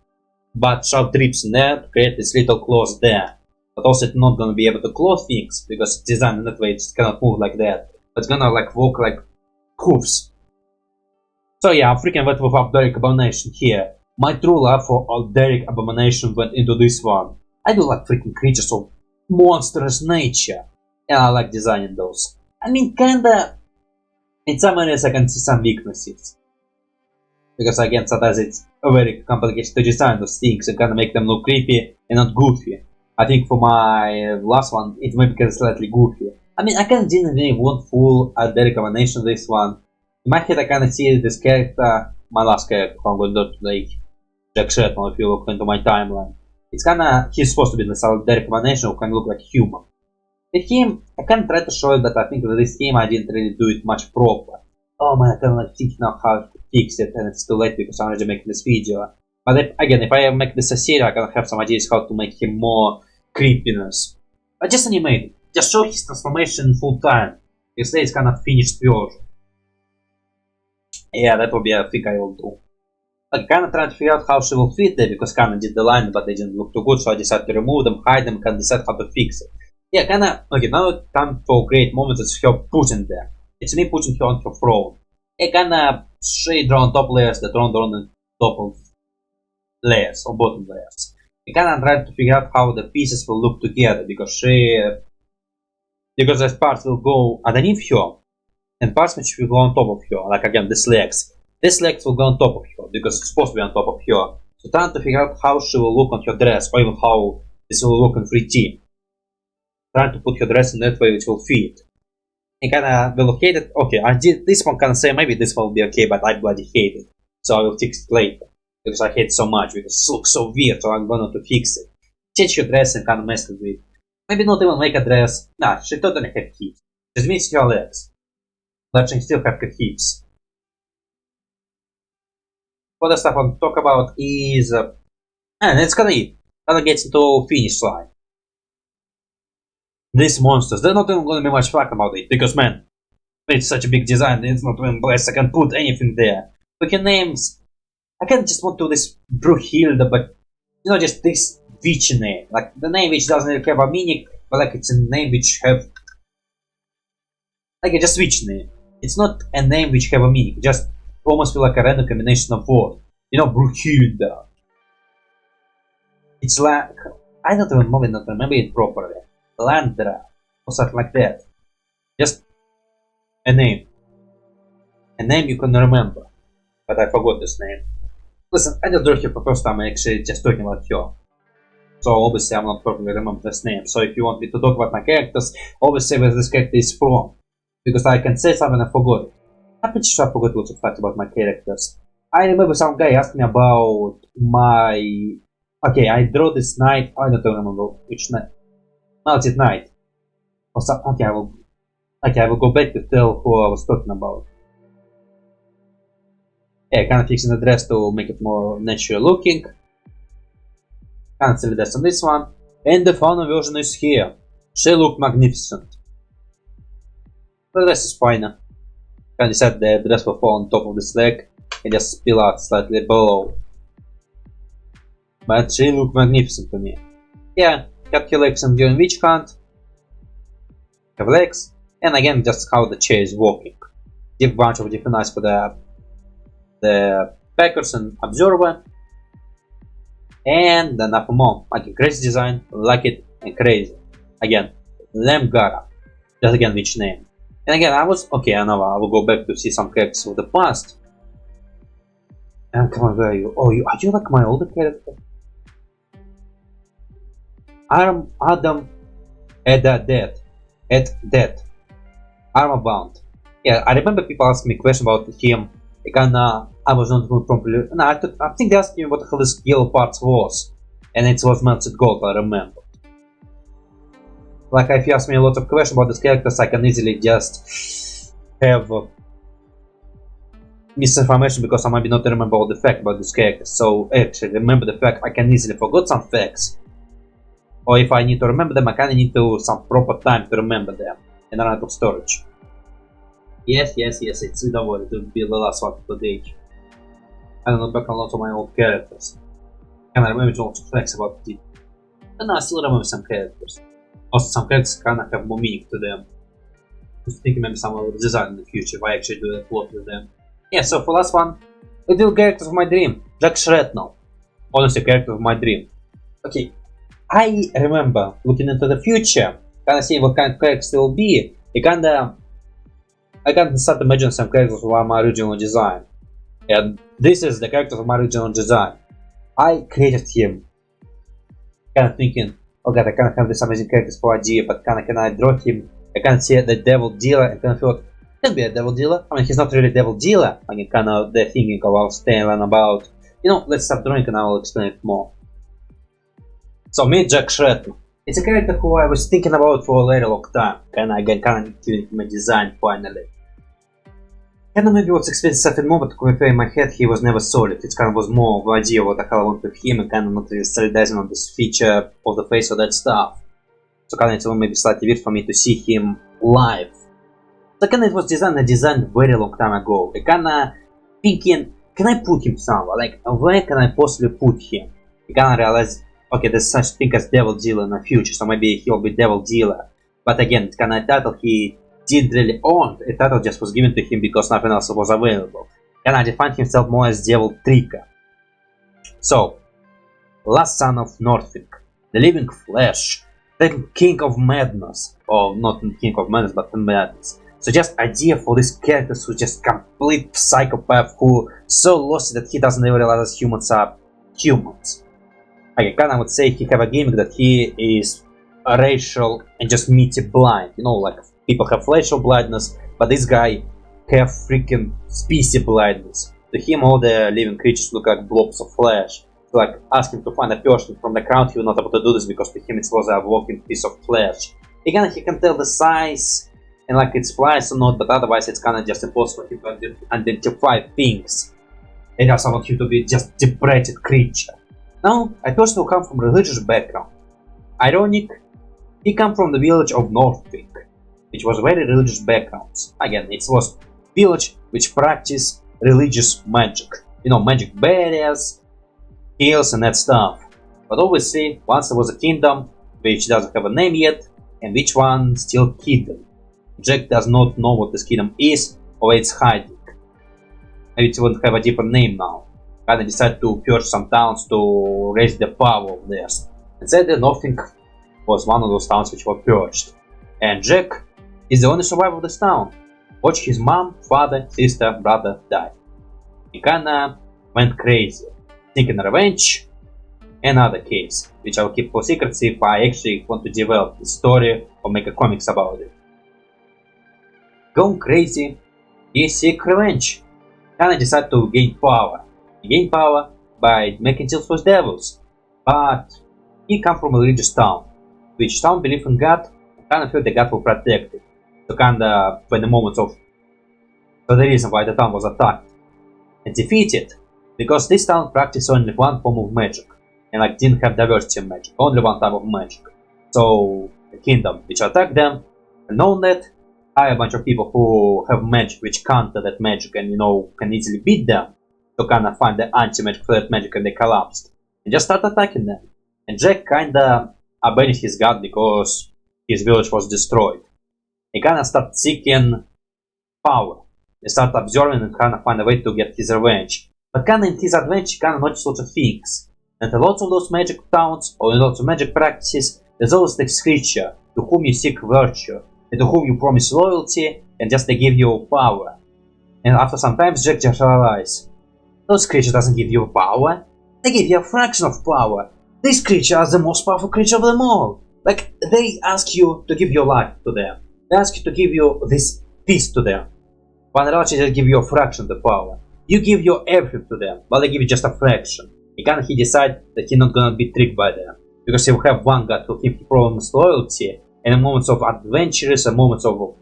but sharp ribs in there to create these little claws there. But also it's not gonna be able to claw things, because it's designed in that way, it just cannot move like that. But it's gonna like walk like hooves. So yeah, I'm freaking wet with Alderic Abomination here. My true love for Alderic Abomination went into this one. I do like freaking creatures of monstrous nature, and I like designing those. I mean, kinda, in some areas I can see some weaknesses. Because again, sometimes it's very complicated to design those things and kinda make them look creepy and not goofy. I think for my last one, it may be slightly goofy. I mean, I didn't really want full Alderic Abomination this one. In my head I kinda see this character, my last character, who I'm going to do today, Jack Shratnel, if you look into my timeline. It's kinda, he's supposed to be this Alderic Abomination who can look like human. With him, I kinda tried to show it, but I think with this game I didn't really do it much proper. Oh man, I kinda like thinking now how to fix it, and it's too late because I'm already making this video. But if I make this a series, I can have some ideas how to make him more creepiness. But just animate it. Just show his transformation full time. You say it's kind of finished version. Yeah, that will be a thing I will do. I kinda trying to figure out how she will fit there, because kinda did the line but they didn't look too good, so I decided to remove them, hide them, and decide how to fix it. Yeah, kinda, okay, now it's time for great moments, it's her putting there. It's me putting her on her throne. Yeah, kinda, she drawn top layers, the throne drawn on top of layers, or bottom layers. I kinda tried to figure out how the pieces will look together, because these parts will go underneath her, and parts which will go on top of her, like again, these legs. These legs will go on top of her, because it's supposed to be on top of her. So trying to figure out how she will look on her dress, or even how this will look in 3D. Trying to put her dress in that way which will fit. I kinda will hate it. Okay, I did this one, kinda say maybe this one will be okay, but I bloody hate it. So I will fix it later. Because I hate it so much, because it looks so weird, so I'm gonna to fix it. Change her dress and kinda mess with it. Maybe not even make a dress. Nah, she totally have hips. Just miss her legs. But she still have her hips. Other stuff I want to talk about is... and it's kinda it. Kinda gets into finish line. These monsters, they're not even gonna be much fun about it, because man, it's such a big design, it's not even blessed, I can put anything there. Look at names. I can't just want to do this Brunhilde, but just this witch name. Like the name which doesn't really have a meaning, but like it's a name which have like just witch name. It's not a name which have a meaning, just almost feel like a random combination of words. Brunhilde. It's like I don't even remember it properly. Landra, or something like that. Just a name. A name you can remember. But I forgot this name. Listen, I just drew her for first time, I'm actually just talking about her. So obviously I'm not probably remember this name. So if you want me to talk about my characters, always say where this character is from. Because I can say something I forgot it. I'm pretty sure I forgot lots of facts about my characters. I remember some guy asked me about my... Okay, I drew this knight. I don't remember which knight. Melted Knight. Or some... Okay, I will go back to tell who I was talking about. Yeah, kind of fixing the dress to make it more natural looking. Cancel the dress on this one. And the final version is here. She looked magnificent. The dress is fine. Can decide the dress will fall on top of this leg and just spill out slightly below. But she looked magnificent to me. Yeah, cut her legs and during witch hunt. Have legs. And again, just how the chair is walking. Give bunch of different eyes for the Packers and Observer. And then nothing more. Like a crazy design, like it and crazy. Again, Lemgara. Just again, which name. And again, I was okay. I know I will go back to see some characters of the past. And come on, where are you? Oh, are you like my older character? Adam at that. Armorbound. Yeah, I remember people asking me questions about him. I was not properly. No, I think they asked me what the hell this yellow part was, and it was melted gold. I remember. Like if you ask me a lot of questions about these characters, I can easily just have misinformation because I might not remember all the facts about these characters. So actually, remember the fact I can easily forget some facts, or if I need to remember them, I kind of need to some proper time to remember them and run out of storage. Yes, don't worry, it will be the last one today. I don't know back on a lot of my old characters. And I remember lots of facts about it. And I still remember some characters. Also, some characters kind of have more meaning to them. Just thinking maybe some will design in the future if I actually do a plot with them. Yeah, so for last one, we do characters of my dream. Jack Shratnel. Honestly, character of my dream. Okay, I remember looking into the future, kind of seeing what kind of characters they will be. I can start imagining some characters from my original design. And this is the character of my original design. I created him. Kind of thinking, oh god, I kind of have this amazing characters for idea, but can I draw him? I can see the devil dealer and kind of thought, can be a devil dealer. I mean, he's not really a devil dealer. I mean, kind of the thinking about staying about. You know, let's stop drawing and I will explain it more. So meet Jack Shratnel. It's a character who I was thinking about for a very long time. And I kind of giving him a design finally. Kind of maybe was expensive something more, but in my head he was never solid. It kind of was more of an idea what the hell I want with him and kind of not really solidizing on this feature of the face or that stuff. So kind of it was maybe slightly weird for me to see him live. So kind of it was designed very long time ago. I kind of thinking, can I put him somewhere? Like, where can I possibly put him? I kind of realized, okay, there's such thing as devil dealer in the future, so maybe he'll be devil dealer. But again, it's kind of a title he didn't really own. A title just was given to him because nothing else was available. And I defined himself more as devil tricker. So, last son of Northwick, the living flesh, the king of madness, or not king of madness, but madness. So just idea for this character who's just complete psychopath who so lost that he doesn't even realize humans are humans. I kind of would say he have a gimmick that he is racial and just meaty blind. You know, like people have facial blindness, but this guy have freaking species blindness. To him, all the living creatures look like blobs of flesh. So like ask him to find a person from the crowd, he will not able to do this because to him it was a walking piece of flesh. Again, he can tell the size and like it's flies or not, but otherwise it's kind of just impossible for him to identify things. And also want him to be just depraved creature. Now, a person who comes from religious background. Ironic, he comes from the village of Northwick, which was very religious background. Again, it was village which practiced religious magic. You know, magic barriers, heals and that stuff. But obviously, once there was a kingdom which doesn't have a name yet, and which one still hidden. Jack does not know what this kingdom is or where it's hiding. Maybe it won't have a different name now. Kinda decided to purge some towns to raise the power of theirs. Instead, nothing was one of those towns which were purged. And Jack is the only survivor of this town. Watched his mom, father, sister, brother die. He kinda went crazy, seeking revenge. Another case, which I'll keep for secrecy if I actually want to develop the story or make a comics about it. Going crazy, he seek revenge. Kinda decided to gain power. He gained power by making deals with devils. But he come from a religious town, which town believe in God, and kinda feel the God will protect it. So kinda when the moments of the reason why the town was attacked and defeated, because this town practiced only one form of magic, and like didn't have diversity of magic, only one type of magic. So the kingdom which attacked them, known that, hire a bunch of people who have magic which counter that magic and can easily beat them, to kinda find the anti-magic for that magic, and they collapsed. And just start attacking them. And Jack kinda abandoned his god because his village was destroyed. He kinda started seeking power. He started observing and kinda find a way to get his revenge. But kinda in his adventure, he kinda noticed lots of things. And in lots of those magic towns, or in lots of magic practices, there's always this creature to whom you seek virtue, and to whom you promise loyalty, and just they give you power. And after some time, Jack just realized, those creatures doesn't give you power, they give you a fraction of power. These creatures are the most powerful creature of them all. Like, they ask you to give your life to them. They ask you to give you this peace to them. But in reality, they give you a fraction of the power. You give your everything to them, but they give you just a fraction. And he decide that he's not gonna be tricked by them. Because he will have one god to him, he promised loyalty, and in moments of adventures and moments of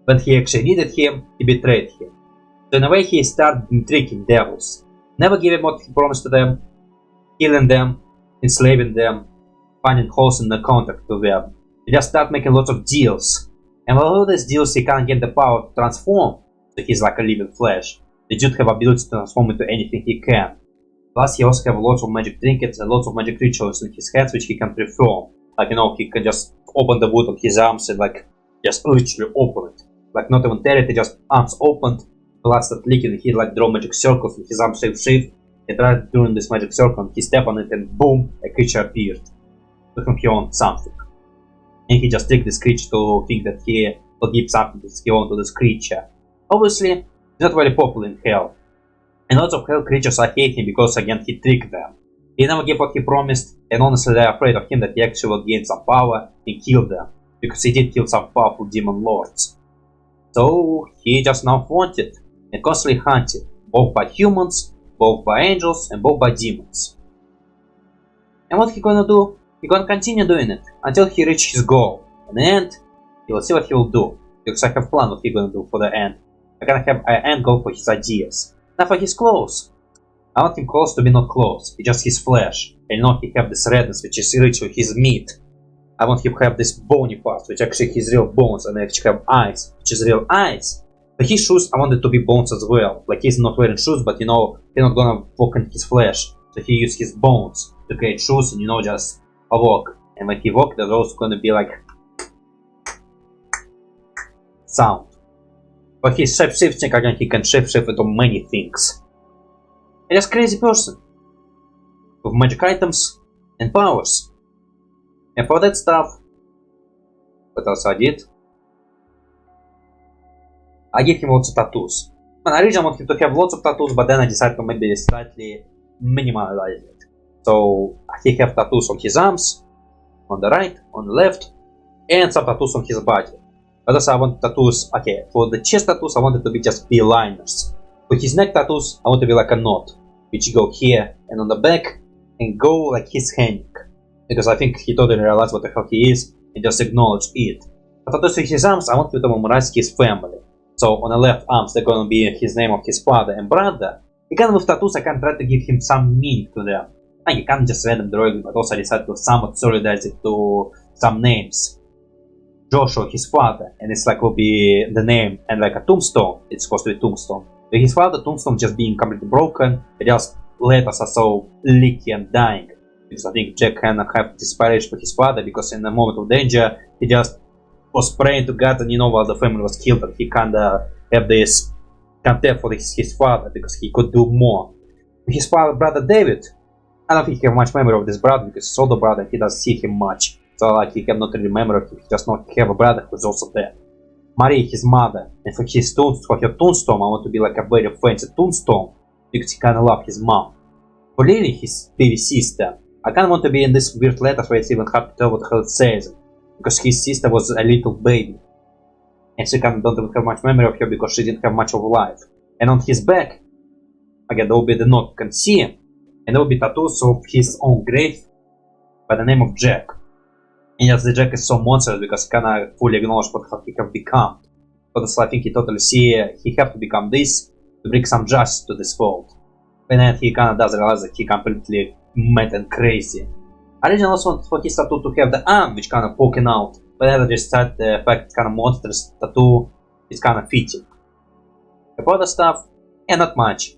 when he actually needed him, he betrayed him. So in a way he started tricking devils. Never giving what he promised to them, killing them, enslaving them, finding holes in the contract to them. He just started making lots of deals. And with all these deals he can't get the power to transform, so he's like a living flesh. The dude have ability to transform into anything he can. Plus he also have lots of magic trinkets and lots of magic rituals in his hands which he can perform. Like he can just open the wood on his arms and like just literally open it. Like not even tear it, just arms opened, blood started leaking, and he like draw magic circles and his arms shape. He tried doing this magic circle and he stepped on it and boom, a creature appeared. To whom he owned something. And he just tricked this creature to think that he will give something that he owned to this creature. Obviously, he's not very popular in hell. And lots of hell creatures are hating him because again he tricked them. He never gave what he promised, and honestly they're afraid of him that he actually will gain some power and kill them. Because he did kill some powerful demon lords. So he just now wanted and constantly hunted, both by humans, both by angels, and both by demons. And what he gonna do? He gonna continue doing it until he reaches his goal. In the end, he will see what he will do. Because I have a plan what he gonna do for the end. I gonna have an end goal for his ideas. Not for his clothes. I want him clothes to be not clothes, it's just his flesh. And he have this redness which is rich with his meat. I want him to have this bony part, which actually his real bones, and actually have eyes, which is real eyes. But his shoes, I want it to be bones as well. Like he's not wearing shoes, but he's not gonna walk in his flesh. So he use his bones to create shoes and just walk. And when he walk, there's also gonna be like sound. But he's shape-shifting, again he can shape-shift into many things. And he's a crazy person. With magic items and powers. And for that stuff, what else I did? I gave him lots of tattoos. I originally wanted him to have lots of tattoos, but then I decided to maybe slightly minimalize it. So he have tattoos on his arms, on the right, on the left, and some tattoos on his body. But also I want tattoos, okay, for the chest tattoos I wanted to be just B-liners. For his neck tattoos I want to be like a knot, which go here and on the back, and go like he's hanging. Because I think he totally realized what the hell he is, and just acknowledged it. But tattoos on his arms I want to memorize his family. So on the left arms they're gonna be his name of his father and brother. Again with tattoos I can try to give him some meaning to them. You can't just random drawing, but also I decided to somewhat solidarize it to some names. Joshua, his father, and it's like will be the name and like a tombstone. It's supposed to be tombstone. But his father, tombstone just being completely broken, and just letters are so leaky and dying. Because I think Jack can have desperation for his father because in a moment of danger he just was praying to God, and while the family was killed, and he kinda have this contempt for his father because he could do more. His father, brother David, I don't think he have much memory of this brother because his older brother, he doesn't see him much. So like he have not really memory of him, he just not have a brother who's also dead. Marie, his mother, and for her tombstone, I want to be like a very fancy tombstone because he kinda love his mom. For Lily, his baby sister, I kinda want to be in this weird letters where it's even hard to tell what the hell it says. Because his sister was a little baby. And she kinda don't even have much memory of her because she didn't have much of life. And on his back, again, there will be the note you can see, and there will be tattoos of his own grave by the name of Jack. And yes, the Jack is so monstrous because he kinda fully acknowledged what he have become. But I think he totally see he have to become this to bring some justice to this world. And then he kinda does realize that he completely mad and crazy. I originally also wanted for his tattoo to have the arm which kinda poking out, but then I just decided the fact it's kinda monstrous tattoo is kinda fitting. The other stuff, yeah, not much.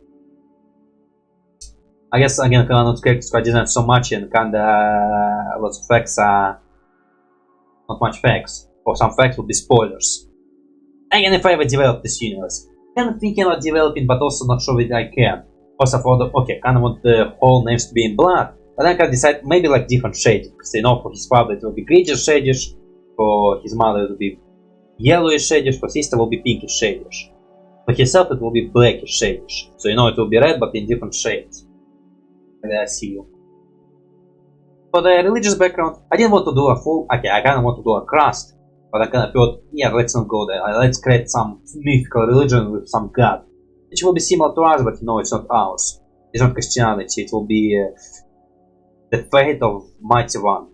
I guess again, kinda not characters I didn't so much and kinda lots of facts are not much facts. Or some facts will be spoilers. Again, if I ever develop this universe, kind of thinking about developing, but also not sure if I can. Also for the kind of want the whole names to be in blood, but then I can decide maybe like different shading. Because you know, for his father it will be greenish shadish, for his mother it will be yellowish shadish, for sister will be pinkish shadish. For himself it will be blackish shadish. So you know it will be red, but in different shades. And I see you. For the religious background, I didn't want to do a full. Okay, I kind of want to do a crust. But I kind of thought, yeah, let's not go there. Let's create some mythical religion with some god. Which will be similar to ours, but you know, it's not ours. It's not Christianity, it will be the fate of Mighty One.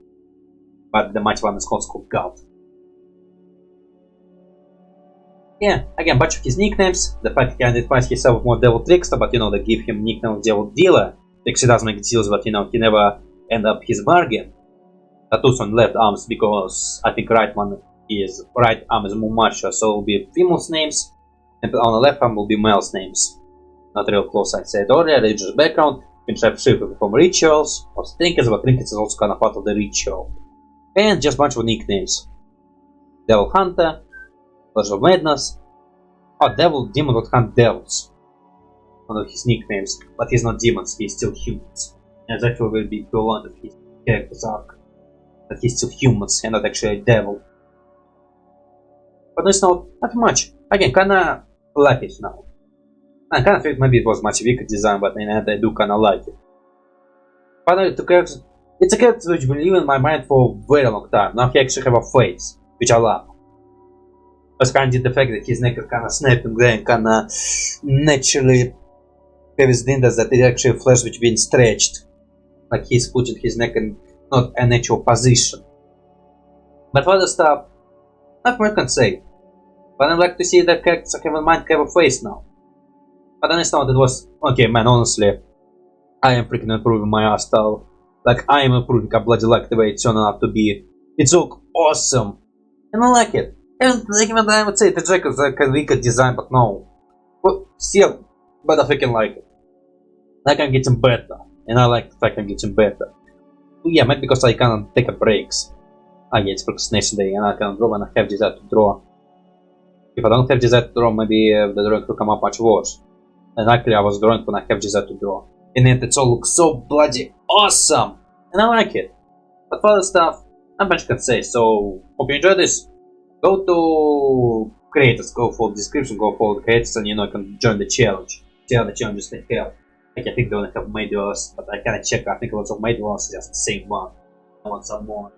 But the Mighty One is also called God. Yeah, again, bunch of his nicknames. The fact he identifies himself more Devil Trickster, but you know, they give him nickname of Devil Dealer. Because he does make deals, but you know, he never end up his bargain. Tattoos on left arms because I think right arm is more mature, so it will be females' names, and on the left arm will be males' names. Not real close, I said earlier. Religious background, can try to perform rituals or trinkets, but trinkets is also kind of part of the ritual. And just bunch of nicknames. Devil Hunter, Flash of Madness. Oh, Demon would hunt devils. One of his nicknames, but he's not demons, he's still humans. And that actually will be equivalent of his character's arc. That he's still humans and not actually a devil. But it's not much. Again, kinda like it now. I kinda think maybe it was much weaker design, but in the end I do kinda like it. Finally, it's a character which been living in my mind for a very long time. Now he actually have a face, which I love. But kinda the fact that his neck is kinda snapping there and kinda naturally have his dinders that it actually flesh which been stretched. Like he's putting his neck in not a natural position. But for other stuff, not more I can say. But I'd like to see that characters I have in mind have a face now. But then I thought it was, okay man, honestly, I am freaking improving my art style. Like I am improving, I bloody like the way it's turning out to be. It's look awesome. And I like it. And even I would say the jacket is like a weaker design, but no. But still, but I freaking like it. Like I'm getting better. And I like the fact I'm getting better. Yeah, maybe because I can't take a breaks. Again, it's procrastination day and I can draw when I have desire to draw. If I don't have desire to draw, maybe the drawing will come up much worse. And actually I was drawing when I have desire to draw. And yet it all looks so bloody awesome! And I like it. But for other stuff, not much can say, so hope you enjoyed this. Go to creators, go for the description, go for the creators and you know you can join the challenge. See how the challenges they have. Like I think they only have made yours, but I kinda check, I think lots of made ones just the same one. I want some more.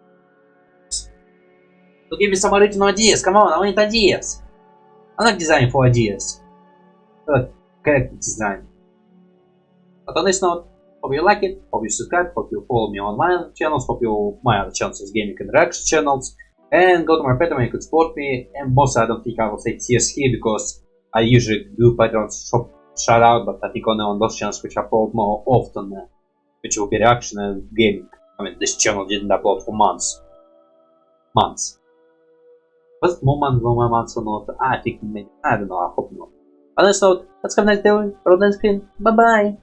So give me some original ideas, come on, I want ideas! I like designing for ideas. I like character design. But on this note, hope you like it, hope you subscribe, hope you follow me on my channels, hope you my other channels as gaming and reaction channels, and go to my Patreon, you could support me, and mostly I don't think I will say tears here because I usually do Patreon shout out, but I think only on those channels which I upload more often, which will be reaction and gaming. I mean, this channel didn't upload for months. Was it more months or not? I think maybe, I don't know, I hope not. On this note, let's have a nice day, roll screen, bye bye!